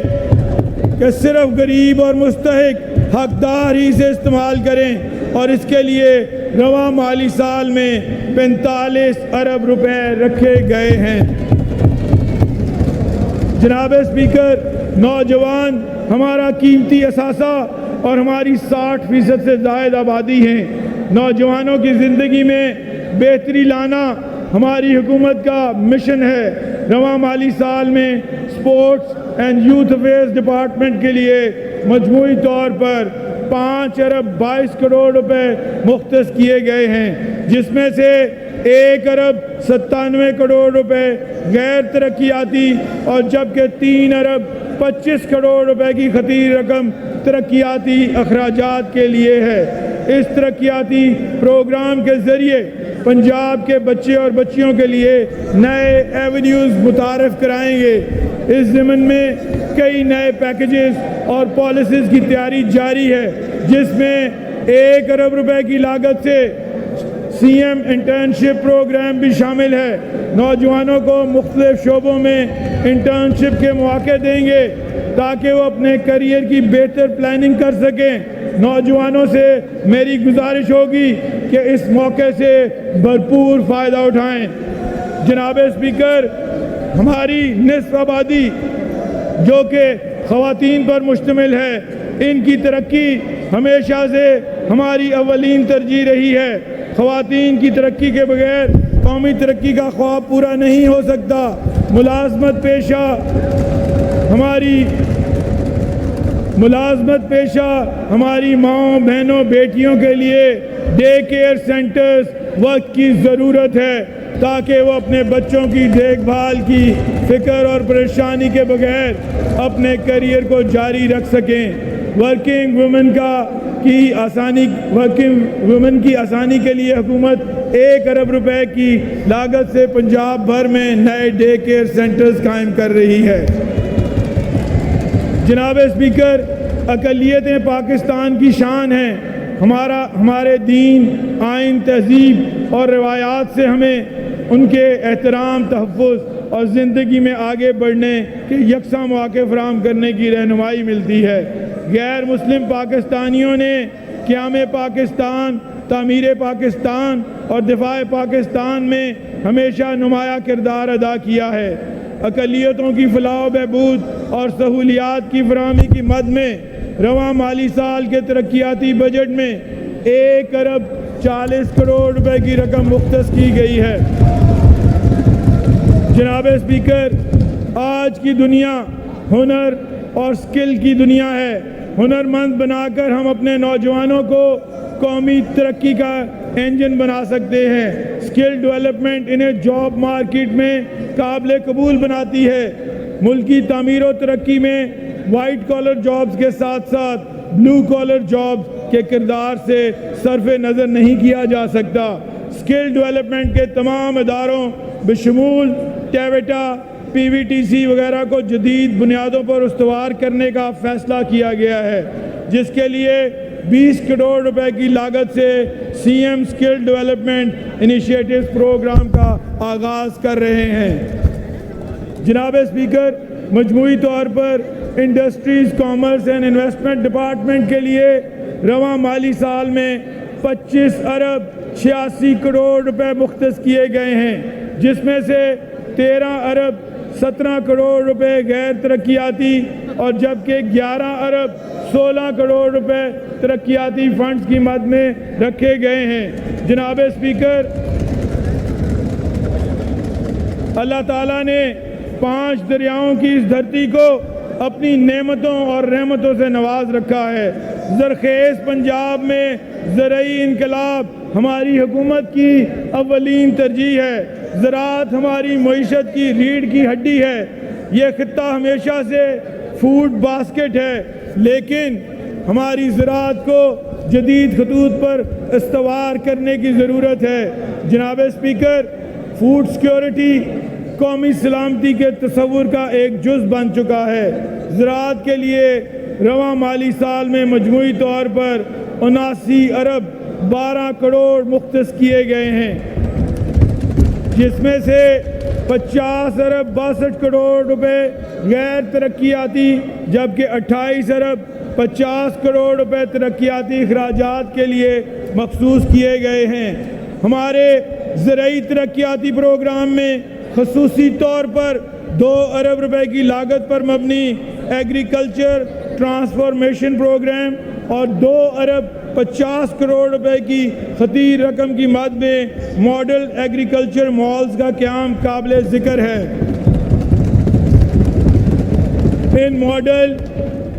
I: کہ صرف غریب اور مستحق حقدار ہی سے استعمال کریں، اور اس کے لیے رواں مالی سال میں 45 ارب روپے رکھے گئے ہیں۔ جناب اسپیکر، نوجوان ہمارا قیمتی اثاثہ اور ہماری 60% سے زائد آبادی ہیں۔ نوجوانوں کی زندگی میں بہتری لانا ہماری حکومت کا مشن ہے۔ رواں مالی سال میں sports and youth affairs department کے لیے مجموعی طور پر 5 ارب 22 کروڑ روپے مختص کیے گئے ہیں، جس میں سے 1 ارب 97 کروڑ روپے غیر ترقیاتی اور جبکہ 3 ارب 25 کروڑ روپے کی خطیر رقم ترقیاتی اخراجات کے لیے ہے۔ اس ترقیاتی پروگرام کے ذریعے پنجاب کے بچے اور بچیوں کے لیے نئے ایونیوز متعارف کرائیں گے۔ اس ضمن میں کئی نئے پیکیجز اور پالیسیز کی تیاری جاری ہے، جس میں 1 ارب روپے کی لاگت سے سی ایم انٹرنشپ پروگرام بھی شامل ہے۔ نوجوانوں کو مختلف شعبوں میں انٹرنشپ کے مواقع دیں گے تاکہ وہ اپنے کیریئر کی بہتر پلاننگ کر سکیں۔ نوجوانوں سے میری گزارش ہوگی کہ اس موقع سے بھرپور فائدہ اٹھائیں۔ جناب اسپیکر، ہماری نصف آبادی جو کہ خواتین پر مشتمل ہے، ان کی ترقی ہمیشہ سے ہماری اولین ترجیح رہی ہے۔ خواتین کی ترقی کے بغیر قومی ترقی کا خواب پورا نہیں ہو سکتا۔ ملازمت پیشہ ہماری ماؤں، بہنوں، بیٹیوں کے لیے ڈے کیئر سینٹرز وقت کی ضرورت ہے تاکہ وہ اپنے بچوں کی دیکھ بھال کی فکر اور پریشانی کے بغیر اپنے کیریئر کو جاری رکھ سکیں۔ ورکنگ وومن کی آسانی کے لیے حکومت 1 ارب روپے کی لاگت سے پنجاب بھر میں نئے ڈے کیئر سینٹرز قائم کر رہی ہے۔ جناب اسپیکر، اقلیتیں پاکستان کی شان ہیں۔ ہمارے دین، آئین، تہذیب اور روایات سے ہمیں ان کے احترام، تحفظ اور زندگی میں آگے بڑھنے کے یکساں مواقع فراہم کرنے کی رہنمائی ملتی ہے۔ غیر مسلم پاکستانیوں نے قیام پاکستان، تعمیر پاکستان اور دفاع پاکستان میں ہمیشہ نمایاں کردار ادا کیا ہے۔ اقلیتوں کی فلاح و بہبود اور سہولیات کی فراہمی کی مد میں رواں مالی سال کے ترقیاتی بجٹ میں 1 ارب 40 کروڑ روپے کی رقم مختص کی گئی ہے۔ جناب اسپیکر، آج کی دنیا ہنر اور سکل کی دنیا ہے۔ ہنرمند بنا کر ہم اپنے نوجوانوں کو قومی ترقی کا انجن بنا سکتے ہیں۔ سکل ڈیولپمنٹ انہیں جاب مارکیٹ میں قابل قبول بناتی ہے۔ ملکی تعمیر و ترقی میں وائٹ کالر جابز کے ساتھ ساتھ بلو کالر جابز کے کردار سے صرف نظر نہیں کیا جا سکتا۔ سکل ڈیولپمنٹ کے تمام اداروں بشمول ٹیویٹا، پی وی ٹی سی وغیرہ کو جدید بنیادوں پر استوار کرنے کا فیصلہ کیا گیا ہے۔ جس کے لیے 20 کروڑ روپے کی لاگت سے C M skill development initiatives programme کا آغاز کر رہے ہیں۔ جناب اسپیکر، مجموعی طور پر industries, commerce and investment department کے لیے رواں مالی سال میں 25 ارب 86 کروڑ روپے مختص کیے گئے ہیں، جس میں سے 13 ارب 17 کروڑ روپے غیر ترقیاتی اور جبکہ 11 ارب 16 کروڑ روپے ترقیاتی فنڈز کی مد میں رکھے گئے ہیں۔ جناب اسپیکر، اللہ تعالیٰ نے 5 دریاؤں کی اس دھرتی کو اپنی نعمتوں اور رحمتوں سے نواز رکھا ہے۔ زرخیز پنجاب میں زرعی انقلاب ہماری حکومت کی اولین ترجیح ہے۔ زراعت ہماری معیشت کی ریڑھ کی ہڈی ہے۔ یہ خطہ ہمیشہ سے فوڈ باسکٹ ہے، لیکن ہماری زراعت کو جدید خطوط پر استوار کرنے کی ضرورت ہے۔ جناب اسپیکر، فوڈ سیکیورٹی قومی سلامتی کے تصور کا ایک جز بن چکا ہے۔ زراعت کے لیے رواں مالی سال میں مجموعی طور پر 79 ارب 12 کروڑ مختص کیے گئے ہیں، جس میں سے 50 ارب 62 کروڑ روپے غیر ترقیاتی جبکہ 28 ارب 50 کروڑ روپے ترقیاتی اخراجات کے لیے مخصوص کیے گئے ہیں۔ ہمارے زرعی ترقیاتی پروگرام میں خصوصی طور پر 2 ارب روپے کی لاگت پر مبنی ایگریکلچر ٹرانسفارمیشن پروگرام اور 2 ارب 50 کروڑ روپے کی خطیر رقم کی مد میں ماڈل ایگریکلچر مالز کا قیام قابل ذکر ہے۔ ان ماڈل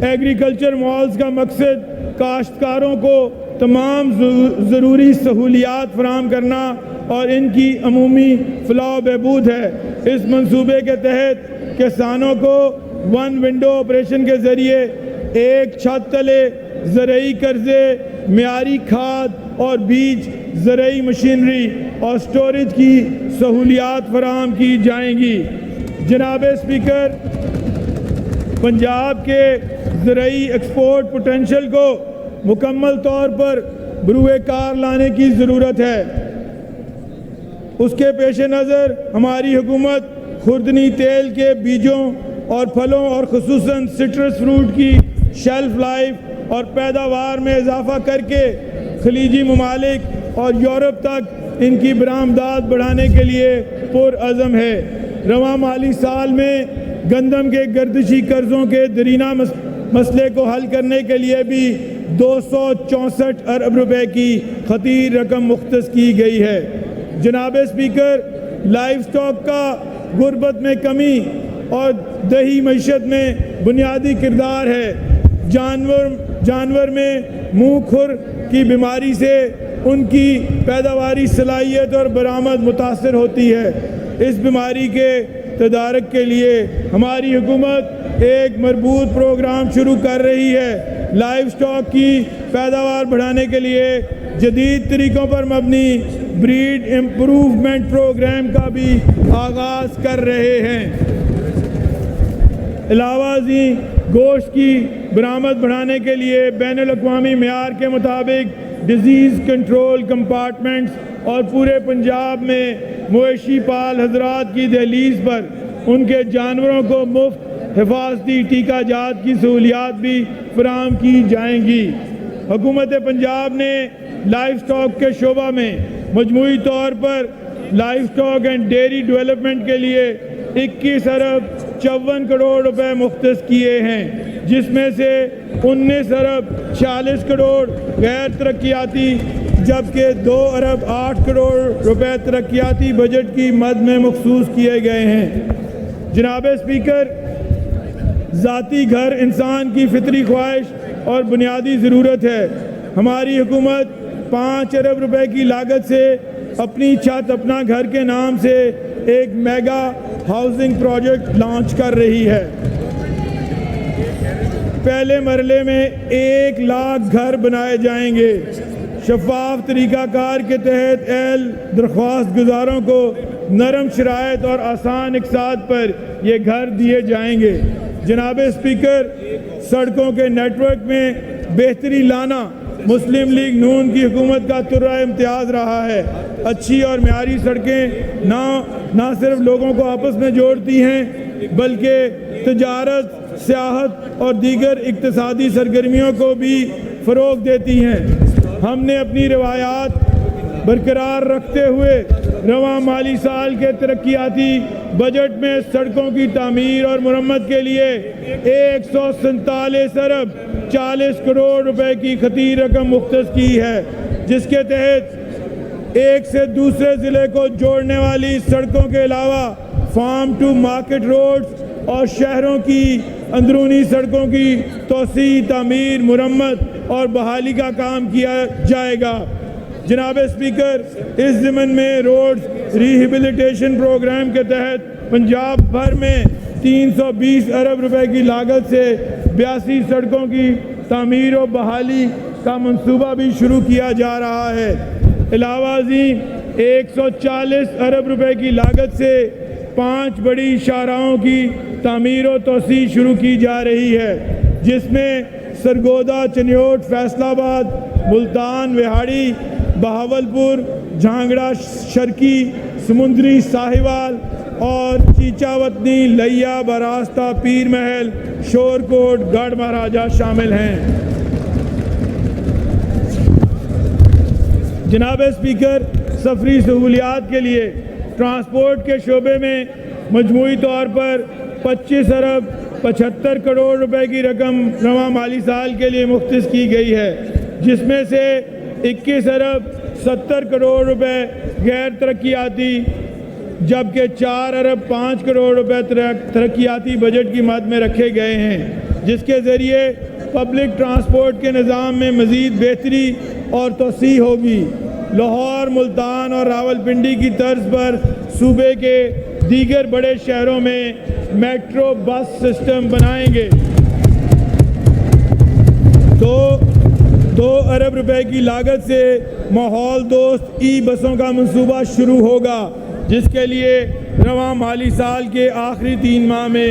I: ایگریکلچر مالز کا مقصد کاشتکاروں کو تمام ضروری سہولیات فراہم کرنا اور ان کی عمومی فلاح و بہبود ہے۔ اس منصوبے کے تحت کسانوں کو ون ونڈو آپریشن کے ذریعے ایک چھت تلے زرعی قرضے، معیاری کھاد اور بیج، زرعی مشینری اور سٹوریج کی سہولیات فراہم کی جائیں گی۔ جناب اسپیکر، پنجاب کے زرعی ایکسپورٹ پوٹینشل کو مکمل طور پر بروئے کار لانے کی ضرورت ہے۔ اس کے پیش نظر ہماری حکومت خوردنی تیل کے بیجوں اور پھلوں اور خصوصاً سٹرس فروٹ کی شیلف لائف اور پیداوار میں اضافہ کر کے خلیجی ممالک اور یورپ تک ان کی برآمدات بڑھانے کے لیے پرعزم ہے۔ رواں مالی سال میں گندم کے گردشی قرضوں کے درینہ مسئلے کو حل کرنے کے لیے بھی 264 ارب روپے کی خطیر رقم مختص کی گئی ہے۔ جناب اسپیکر، لائف سٹاک کا غربت میں کمی اور دیہی معیشت میں بنیادی کردار ہے۔ جانور میں منہ کھر کی بیماری سے ان کی پیداواری صلاحیت اور برآمد متاثر ہوتی ہے۔ اس بیماری کے تدارک کے لیے ہماری حکومت ایک مربوط پروگرام شروع کر رہی ہے۔ لائف سٹاک کی پیداوار بڑھانے کے لیے جدید طریقوں پر مبنی بریڈ امپروومنٹ پروگرام کا بھی آغاز کر رہے ہیں۔ علاوہ ازیں گوشت کی برآمد بڑھانے کے لیے بین الاقوامی معیار کے مطابق ڈیزیز کنٹرول کمپارٹمنٹس اور پورے پنجاب میں مویشی پال حضرات کی دہلیز پر ان کے جانوروں کو مفت حفاظتی ٹیکہ جات کی سہولیات بھی فراہم کی جائیں گی۔ حکومت پنجاب نے لائف سٹاک کے شعبہ میں مجموعی طور پر livestock and dairy development کے لیے 21 ارب 54 کروڑ روپے مختص کیے ہیں، جس میں سے 19 ارب 46 کروڑ غیر ترقیاتی جبکہ 2 ارب 8 کروڑ روپے ترقیاتی بجٹ کی مد میں مخصوص کیے گئے ہیں۔ جناب اسپیکر، ذاتی گھر انسان کی فطری خواہش اور بنیادی ضرورت ہے۔ ہماری حکومت 5 ارب روپے کی لاگت سے اپنی چھت اپنا گھر کے نام سے ایک میگا ہاؤسنگ پروجیکٹ لانچ کر رہی ہے۔ پہلے مرحلے میں 1 لاکھ گھر بنائے جائیں گے۔ شفاف طریقہ کار کے تحت اہل درخواست گزاروں کو نرم شرائط اور آسان اقساط پر یہ گھر دیے جائیں گے۔ جناب اسپیکر، سڑکوں کے نیٹ ورک میں بہتری لانا مسلم لیگ نون کی حکومت کا ترہ امتیاز رہا ہے۔ اچھی اور معیاری سڑکیں نہ صرف لوگوں کو آپس میں جوڑتی ہیں بلکہ تجارت، سیاحت اور دیگر اقتصادی سرگرمیوں کو بھی فروغ دیتی ہیں۔ ہم نے اپنی روایات برقرار رکھتے ہوئے رواں مالی سال کے ترقیاتی بجٹ میں سڑکوں کی تعمیر اور مرمت کے لیے 147 ارب 40 کروڑ روپے کی خطیر رقم مختص کی ہے، جس کے تحت ایک سے دوسرے ضلع کو جوڑنے والی سڑکوں کے علاوہ فارم ٹو مارکیٹ روڈز اور شہروں کی اندرونی سڑکوں کی توسیع، تعمیر، مرمت اور بحالی کا کام کیا جائے گا۔ جناب اسپیکر، اس ضمن میں روڈز ریہیبلیٹیشن پروگرام کے تحت پنجاب بھر میں 320 ارب روپے کی لاگت سے 82 سڑکوں کی تعمیر و بحالی کا منصوبہ بھی شروع کیا جا رہا ہے۔ علاوہ ازیں 140 ارب روپے کی لاگت سے 5 بڑی شاہراہوں کی تعمیر و توسیع شروع کی جا رہی ہے، جس میں سرگودا، چنیوٹ، فیصل آباد، ملتان، وہاڑی، بہاولپور، جھانگڑا شرکی، سمندری ساہیوال اور چیچا وطنی، لیا، براستہ، پیر محل، شورکوٹ، گڑھ مہاراجہ شامل ہیں۔ جناب اسپیکر، سفری سہولیات کے لیے ٹرانسپورٹ کے شعبے میں مجموعی طور پر 25 ارب 75 کروڑ روپے کی رقم رواں مالی سال کے لیے مختص کی گئی ہے، جس میں سے 21 ارب 70 کروڑ روپے غیر ترقیاتی جبکہ 4 ارب 5 کروڑ روپے ترقیاتی بجٹ کی مد میں رکھے گئے ہیں، جس کے ذریعے پبلک ٹرانسپورٹ کے نظام میں مزید بہتری اور توسیع ہوگی۔ لاہور، ملتان اور راولپنڈی کی طرز پر صوبے کے دیگر بڑے شہروں میں میٹرو بس سسٹم بنائیں گے۔ 2 ارب روپے کی لاگت سے ماحول دوست ای بسوں کا منصوبہ شروع ہوگا، جس کے لیے رواں مالی سال کے آخری 3 ماہ میں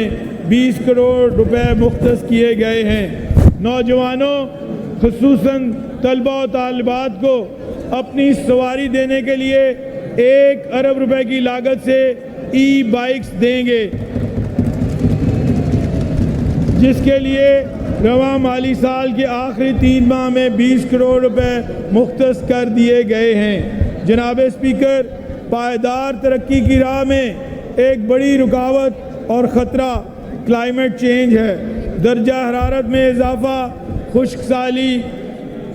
I: 20 کروڑ روپے مختص کیے گئے ہیں۔ نوجوانوں خصوصاً طلبہ و طالبات کو اپنی سواری دینے کے لیے 1 ارب روپے کی لاگت سے ای بائکس دیں گے، جس کے لیے رواں مالی سال کے آخری 3 ماہ میں 20 کروڑ روپے مختص کر دیے گئے ہیں۔ جناب اسپیکر، پائیدار ترقی کی راہ میں ایک بڑی رکاوٹ اور خطرہ کلائمیٹ چینج ہے۔ درجہ حرارت میں اضافہ، خشک سالی،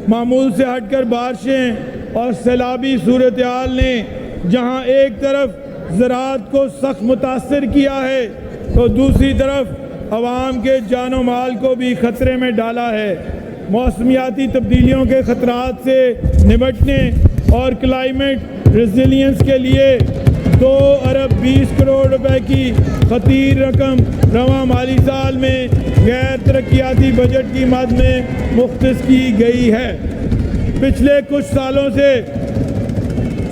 I: معمول سے ہٹ کر بارشیں اور سیلابی صورتحال نے جہاں ایک طرف زراعت کو سخت متاثر کیا ہے تو دوسری طرف عوام کے جان و مال کو بھی خطرے میں ڈالا ہے۔ موسمیاتی تبدیلیوں کے خطرات سے نمٹنے اور کلائمیٹ ریزیلینس کے لیے 2 ارب 20 کروڑ روپے کی خطیر رقم رواں مالی سال میں غیر ترقیاتی بجٹ کی مد میں مختص کی گئی ہے۔ پچھلے کچھ سالوں سے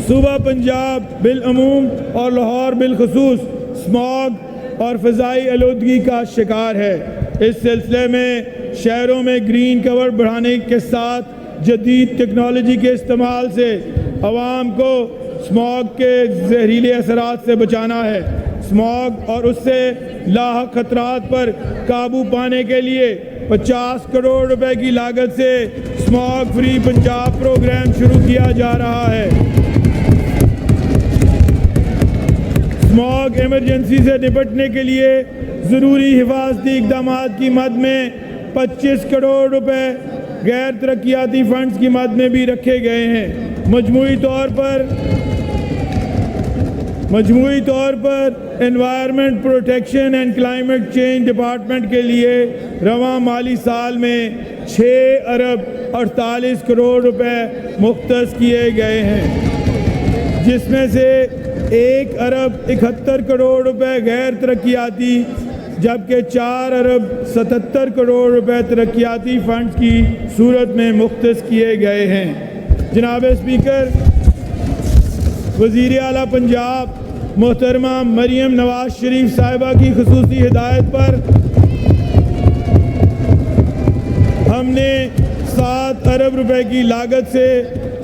I: صوبہ پنجاب بالعموم اور لاہور بالخصوص اسماگ اور فضائی آلودگی کا شکار ہے۔ اس سلسلے میں شہروں میں گرین کور بڑھانے کے ساتھ جدید ٹیکنالوجی کے استعمال سے عوام کو اسماگ کے زہریلے اثرات سے بچانا ہے۔ اسماگ اور اس سے لاحق خطرات پر قابو پانے کے لیے 50 کروڑ روپے کی لاگت سے اسماگ فری پنجاب پروگرام شروع کیا جا رہا ہے۔ اسماگ ایمرجنسی سے نپٹنے کے لیے ضروری حفاظتی اقدامات کی مد میں 25 کروڑ روپے غیر ترقیاتی فنڈز کی مد میں بھی رکھے گئے ہیں۔ مجموعی طور پر environment protection and climate change department کے لیے رواں مالی سال میں 6 ارب 48 کروڑ روپے مختص کیے گئے ہیں، جس میں سے 1 ارب 71 کروڑ روپے غیر ترقیاتی جبکہ 4 ارب 77 کروڑ روپے ترقیاتی فنڈز کی صورت میں مختص کیے گئے ہیں۔ جناب اسپیکر، وزیر اعلیٰ پنجاب محترمہ مریم نواز شریف صاحبہ کی خصوصی ہدایت پر ہم نے 7 ارب روپے کی لاگت سے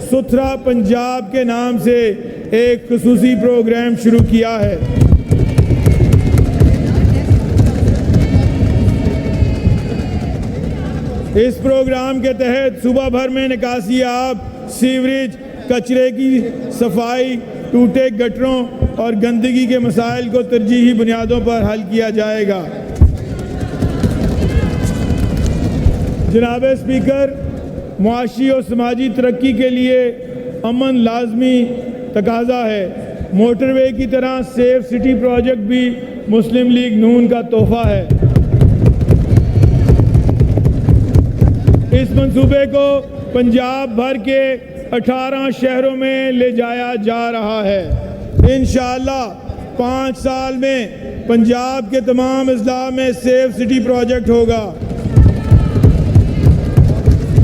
I: ستھرا پنجاب کے نام سے ایک خصوصی پروگرام شروع کیا ہے۔ اس پروگرام کے تحت صوبہ بھر میں نکاسی آب، سیوریج، کچرے کی صفائی، ٹوٹے گٹروں اور گندگی کے مسائل کو ترجیحی بنیادوں پر حل کیا جائے گا۔ جناب اسپیکر، معاشی اور سماجی ترقی کے لیے امن لازمی تقاضا ہے۔ موٹر وے کی طرح سیف سٹی پروجیکٹ بھی مسلم لیگ نون کا تحفہ ہے۔ اس منصوبے کو پنجاب بھر کے 18 شہروں میں لے جایا جا رہا ہے۔ انشاءاللہ 5 سال میں پنجاب کے تمام اضلاع میں سیف سٹی پروجیکٹ ہوگا۔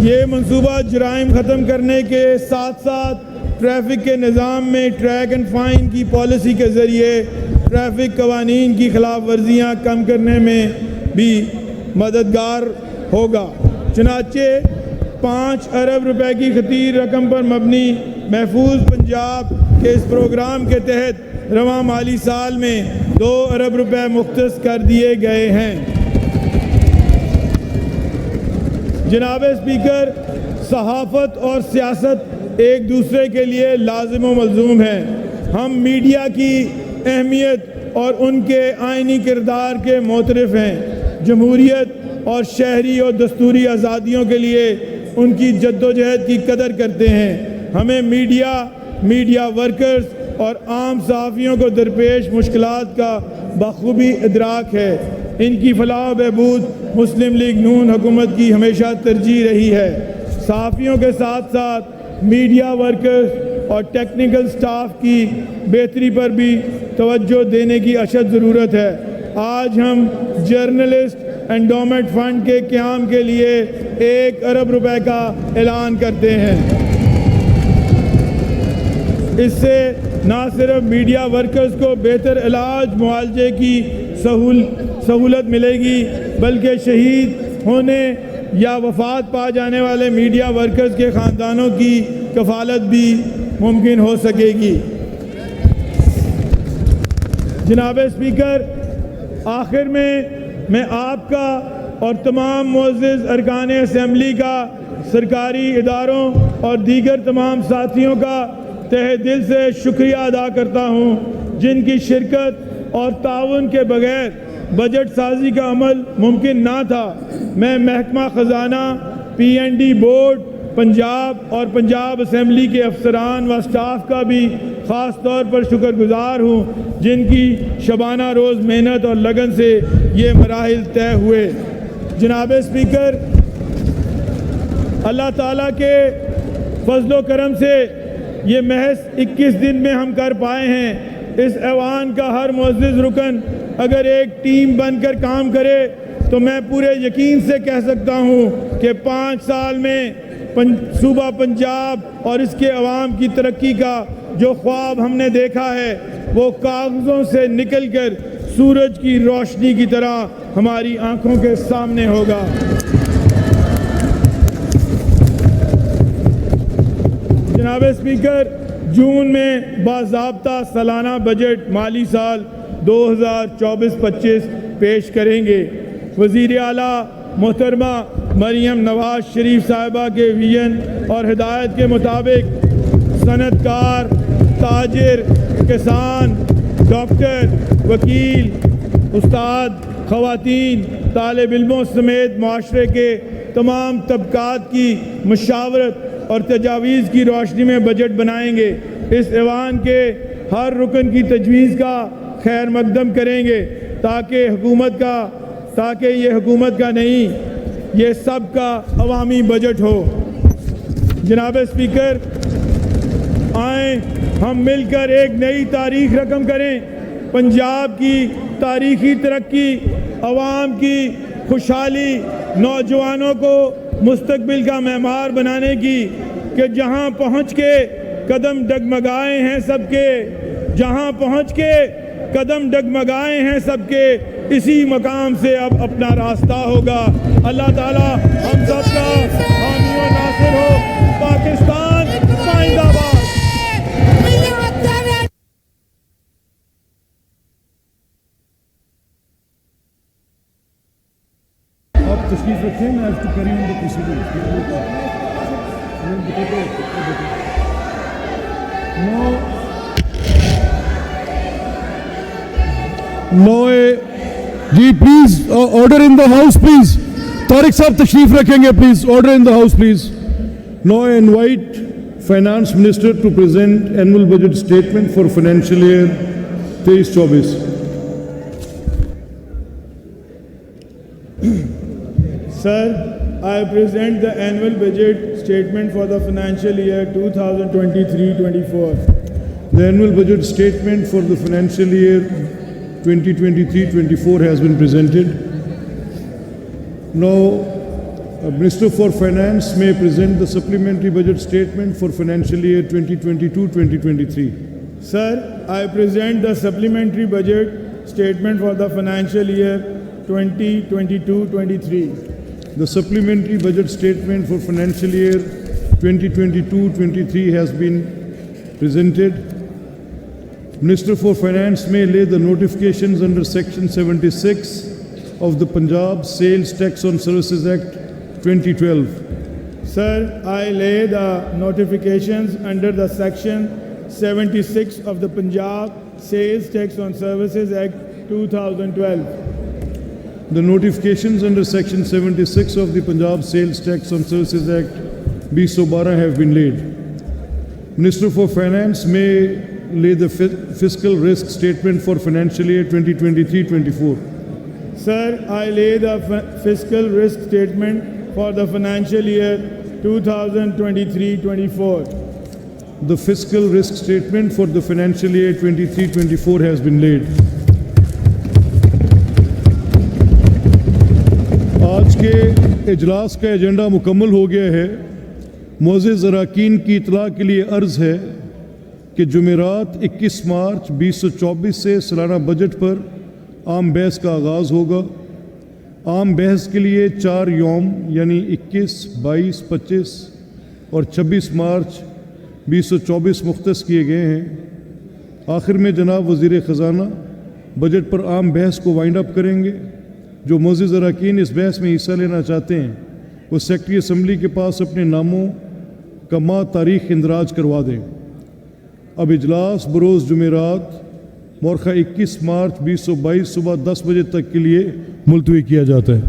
I: یہ منصوبہ جرائم ختم کرنے کے ساتھ ساتھ ٹریفک کے نظام میں ٹریک اینڈ فائن کی پالیسی کے ذریعے ٹریفک قوانین کی خلاف ورزیاں کم کرنے میں بھی مددگار ہوگا۔ چنانچہ 5 ارب روپے کی خطیر رقم پر مبنی محفوظ پنجاب کے اس پروگرام کے تحت رواں مالی سال میں 2 ارب روپے مختص کر دیے گئے ہیں۔ جناب اسپیکر، صحافت اور سیاست ایک دوسرے کے لیے لازم و ملزوم ہیں۔ ہم میڈیا کی اہمیت اور ان کے آئینی کردار کے معترف ہیں۔ جمہوریت اور شہری اور دستوری آزادیوں کے لیے ان کی جدوجہد کی قدر کرتے ہیں۔ ہمیں میڈیا ورکرز اور عام صحافیوں کو درپیش مشکلات کا بخوبی ادراک ہے۔ ان کی فلاح و بہبود مسلم لیگ نون حکومت کی ہمیشہ ترجیح رہی ہے۔ صحافیوں کے ساتھ ساتھ میڈیا ورکرز اور ٹیکنیکل سٹاف کی بہتری پر بھی توجہ دینے کی اشد ضرورت ہے۔ آج ہم جرنلسٹ انڈومنٹ فنڈ کے قیام کے لیے 1 ارب روپے کا اعلان کرتے ہیں۔ اس سے نہ صرف میڈیا ورکرز کو بہتر علاج معالجے کی سہولت ملے گی، بلکہ شہید ہونے یا وفات پا جانے والے میڈیا ورکرز کے خاندانوں کی کفالت بھی ممکن ہو سکے گی۔ جناب اسپیکر، آخر میں آپ کا اور تمام معزز ارکان اسمبلی کا، سرکاری اداروں اور دیگر تمام ساتھیوں کا تہہ دل سے شکریہ ادا کرتا ہوں، جن کی شرکت اور تعاون کے بغیر بجٹ سازی کا عمل ممکن نہ تھا۔ میں محکمہ خزانہ، PND بورڈ پنجاب اور پنجاب اسمبلی کے افسران و سٹاف کا بھی خاص طور پر شکر گزار ہوں، جن کی شبانہ روز محنت اور لگن سے یہ مراحل طے ہوئے۔ جناب اسپیکر، اللہ تعالیٰ کے فضل و کرم سے یہ محض 21 دن میں ہم کر پائے ہیں۔ اس ایوان کا ہر معزز رکن اگر ایک ٹیم بن کر کام کرے تو میں پورے یقین سے کہہ سکتا ہوں کہ 5 سال میں صوبہ پنجاب اور اس کے عوام کی ترقی کا جو خواب ہم نے دیکھا ہے وہ کاغذوں سے نکل کر سورج کی روشنی کی طرح ہماری آنکھوں کے سامنے ہوگا۔ جناب اسپیکر، جون میں باضابطہ سالانہ بجٹ مالی سال 2024-25 پیش کریں گے۔ وزیر اعلیٰ محترمہ مریم نواز شریف صاحبہ کے ویژن اور ہدایت کے مطابق صنعت کار، تاجر، کسان، ڈاکٹر، وکیل، استاد، خواتین، طالب علموں سمیت معاشرے کے تمام طبقات کی مشاورت اور تجاویز کی روشنی میں بجٹ بنائیں گے۔ اس ایوان کے ہر رکن کی تجویز کا خیر مقدم کریں گے تاکہ یہ حکومت کا نہیں، یہ سب کا عوامی بجٹ ہو۔ جناب اسپیکر، آئیں ہم مل کر ایک نئی تاریخ رقم کریں، پنجاب کی تاریخی ترقی، عوام کی خوشحالی، نوجوانوں کو مستقبل کا معمار بنانے کی، کہ جہاں پہنچ کے قدم ڈگمگائے ہیں سب کے، جہاں پہنچ کے قدم ڈگمگائے ہیں سب کے، اسی مقام سے اب اپنا راستہ ہوگا۔ اللہ تعالیٰ ہم سب کا حامی و ناصر ہو. پاکستان زندہ باد.
D: آپ تشریف رکھیں. میں آپ کو کری ہوں نو جی please order in the house please. Tariq صاحب تشریف رکھیں گے please. Order in the house please. Now invite finance minister to present annual budget statement for financial year 23-24.
I: Sir, I present the annual budget statement for the financial year 2023-24.
D: The annual budget statement for the financial year 2023-24 has been presented. Now, Minister for Finance may present the supplementary budget statement for financial year 2022-2023.
I: Sir, I present the supplementary budget statement for the financial year 2022-23.
D: The supplementary budget statement for financial year 2022-23 has been presented. Minister for Finance may lay the notifications under Section 76 of the Punjab Sales Tax on Services Act 2012.
I: Sir, I lay the notifications under the Section 76 of the Punjab Sales Tax on Services Act 2012.
D: The notifications under Section 76 of the Punjab Sales Tax on Services Act 2012 have been laid. Minister for Finance may lay the fiscal risk statement for financial year 2023-24.
I: Sir, I lay the fiscal risk statement for the financial year 2023-24.
D: The fiscal risk statement for the financial year 23-24 has been laid. آج کے اجلاس کا agenda مکمل ہو گیا ہے. معزز اراکین کی اطلاع کے لیے عرض ہے کہ جمعرات 21 مارچ 2024 سے سالانہ بجٹ پر عام بحث کا آغاز ہوگا. عام بحث کے لیے 4 یوم یعنی 21, 22, 25 اور 26 مارچ 2024 مختص کیے گئے ہیں. آخر میں جناب وزیر خزانہ بجٹ پر عام بحث کو وائنڈ اپ کریں گے. جو معزز اراکین اس بحث میں حصہ لینا چاہتے ہیں وہ سیکرٹری اسمبلی کے پاس اپنے ناموں کا ماہ تاریخ اندراج کروا دیں. اب اجلاس بروز جمعرات مورخہ 21 مارچ 2022 صبح 10 بجے تک کے لیے ملتوی کیا جاتا ہے.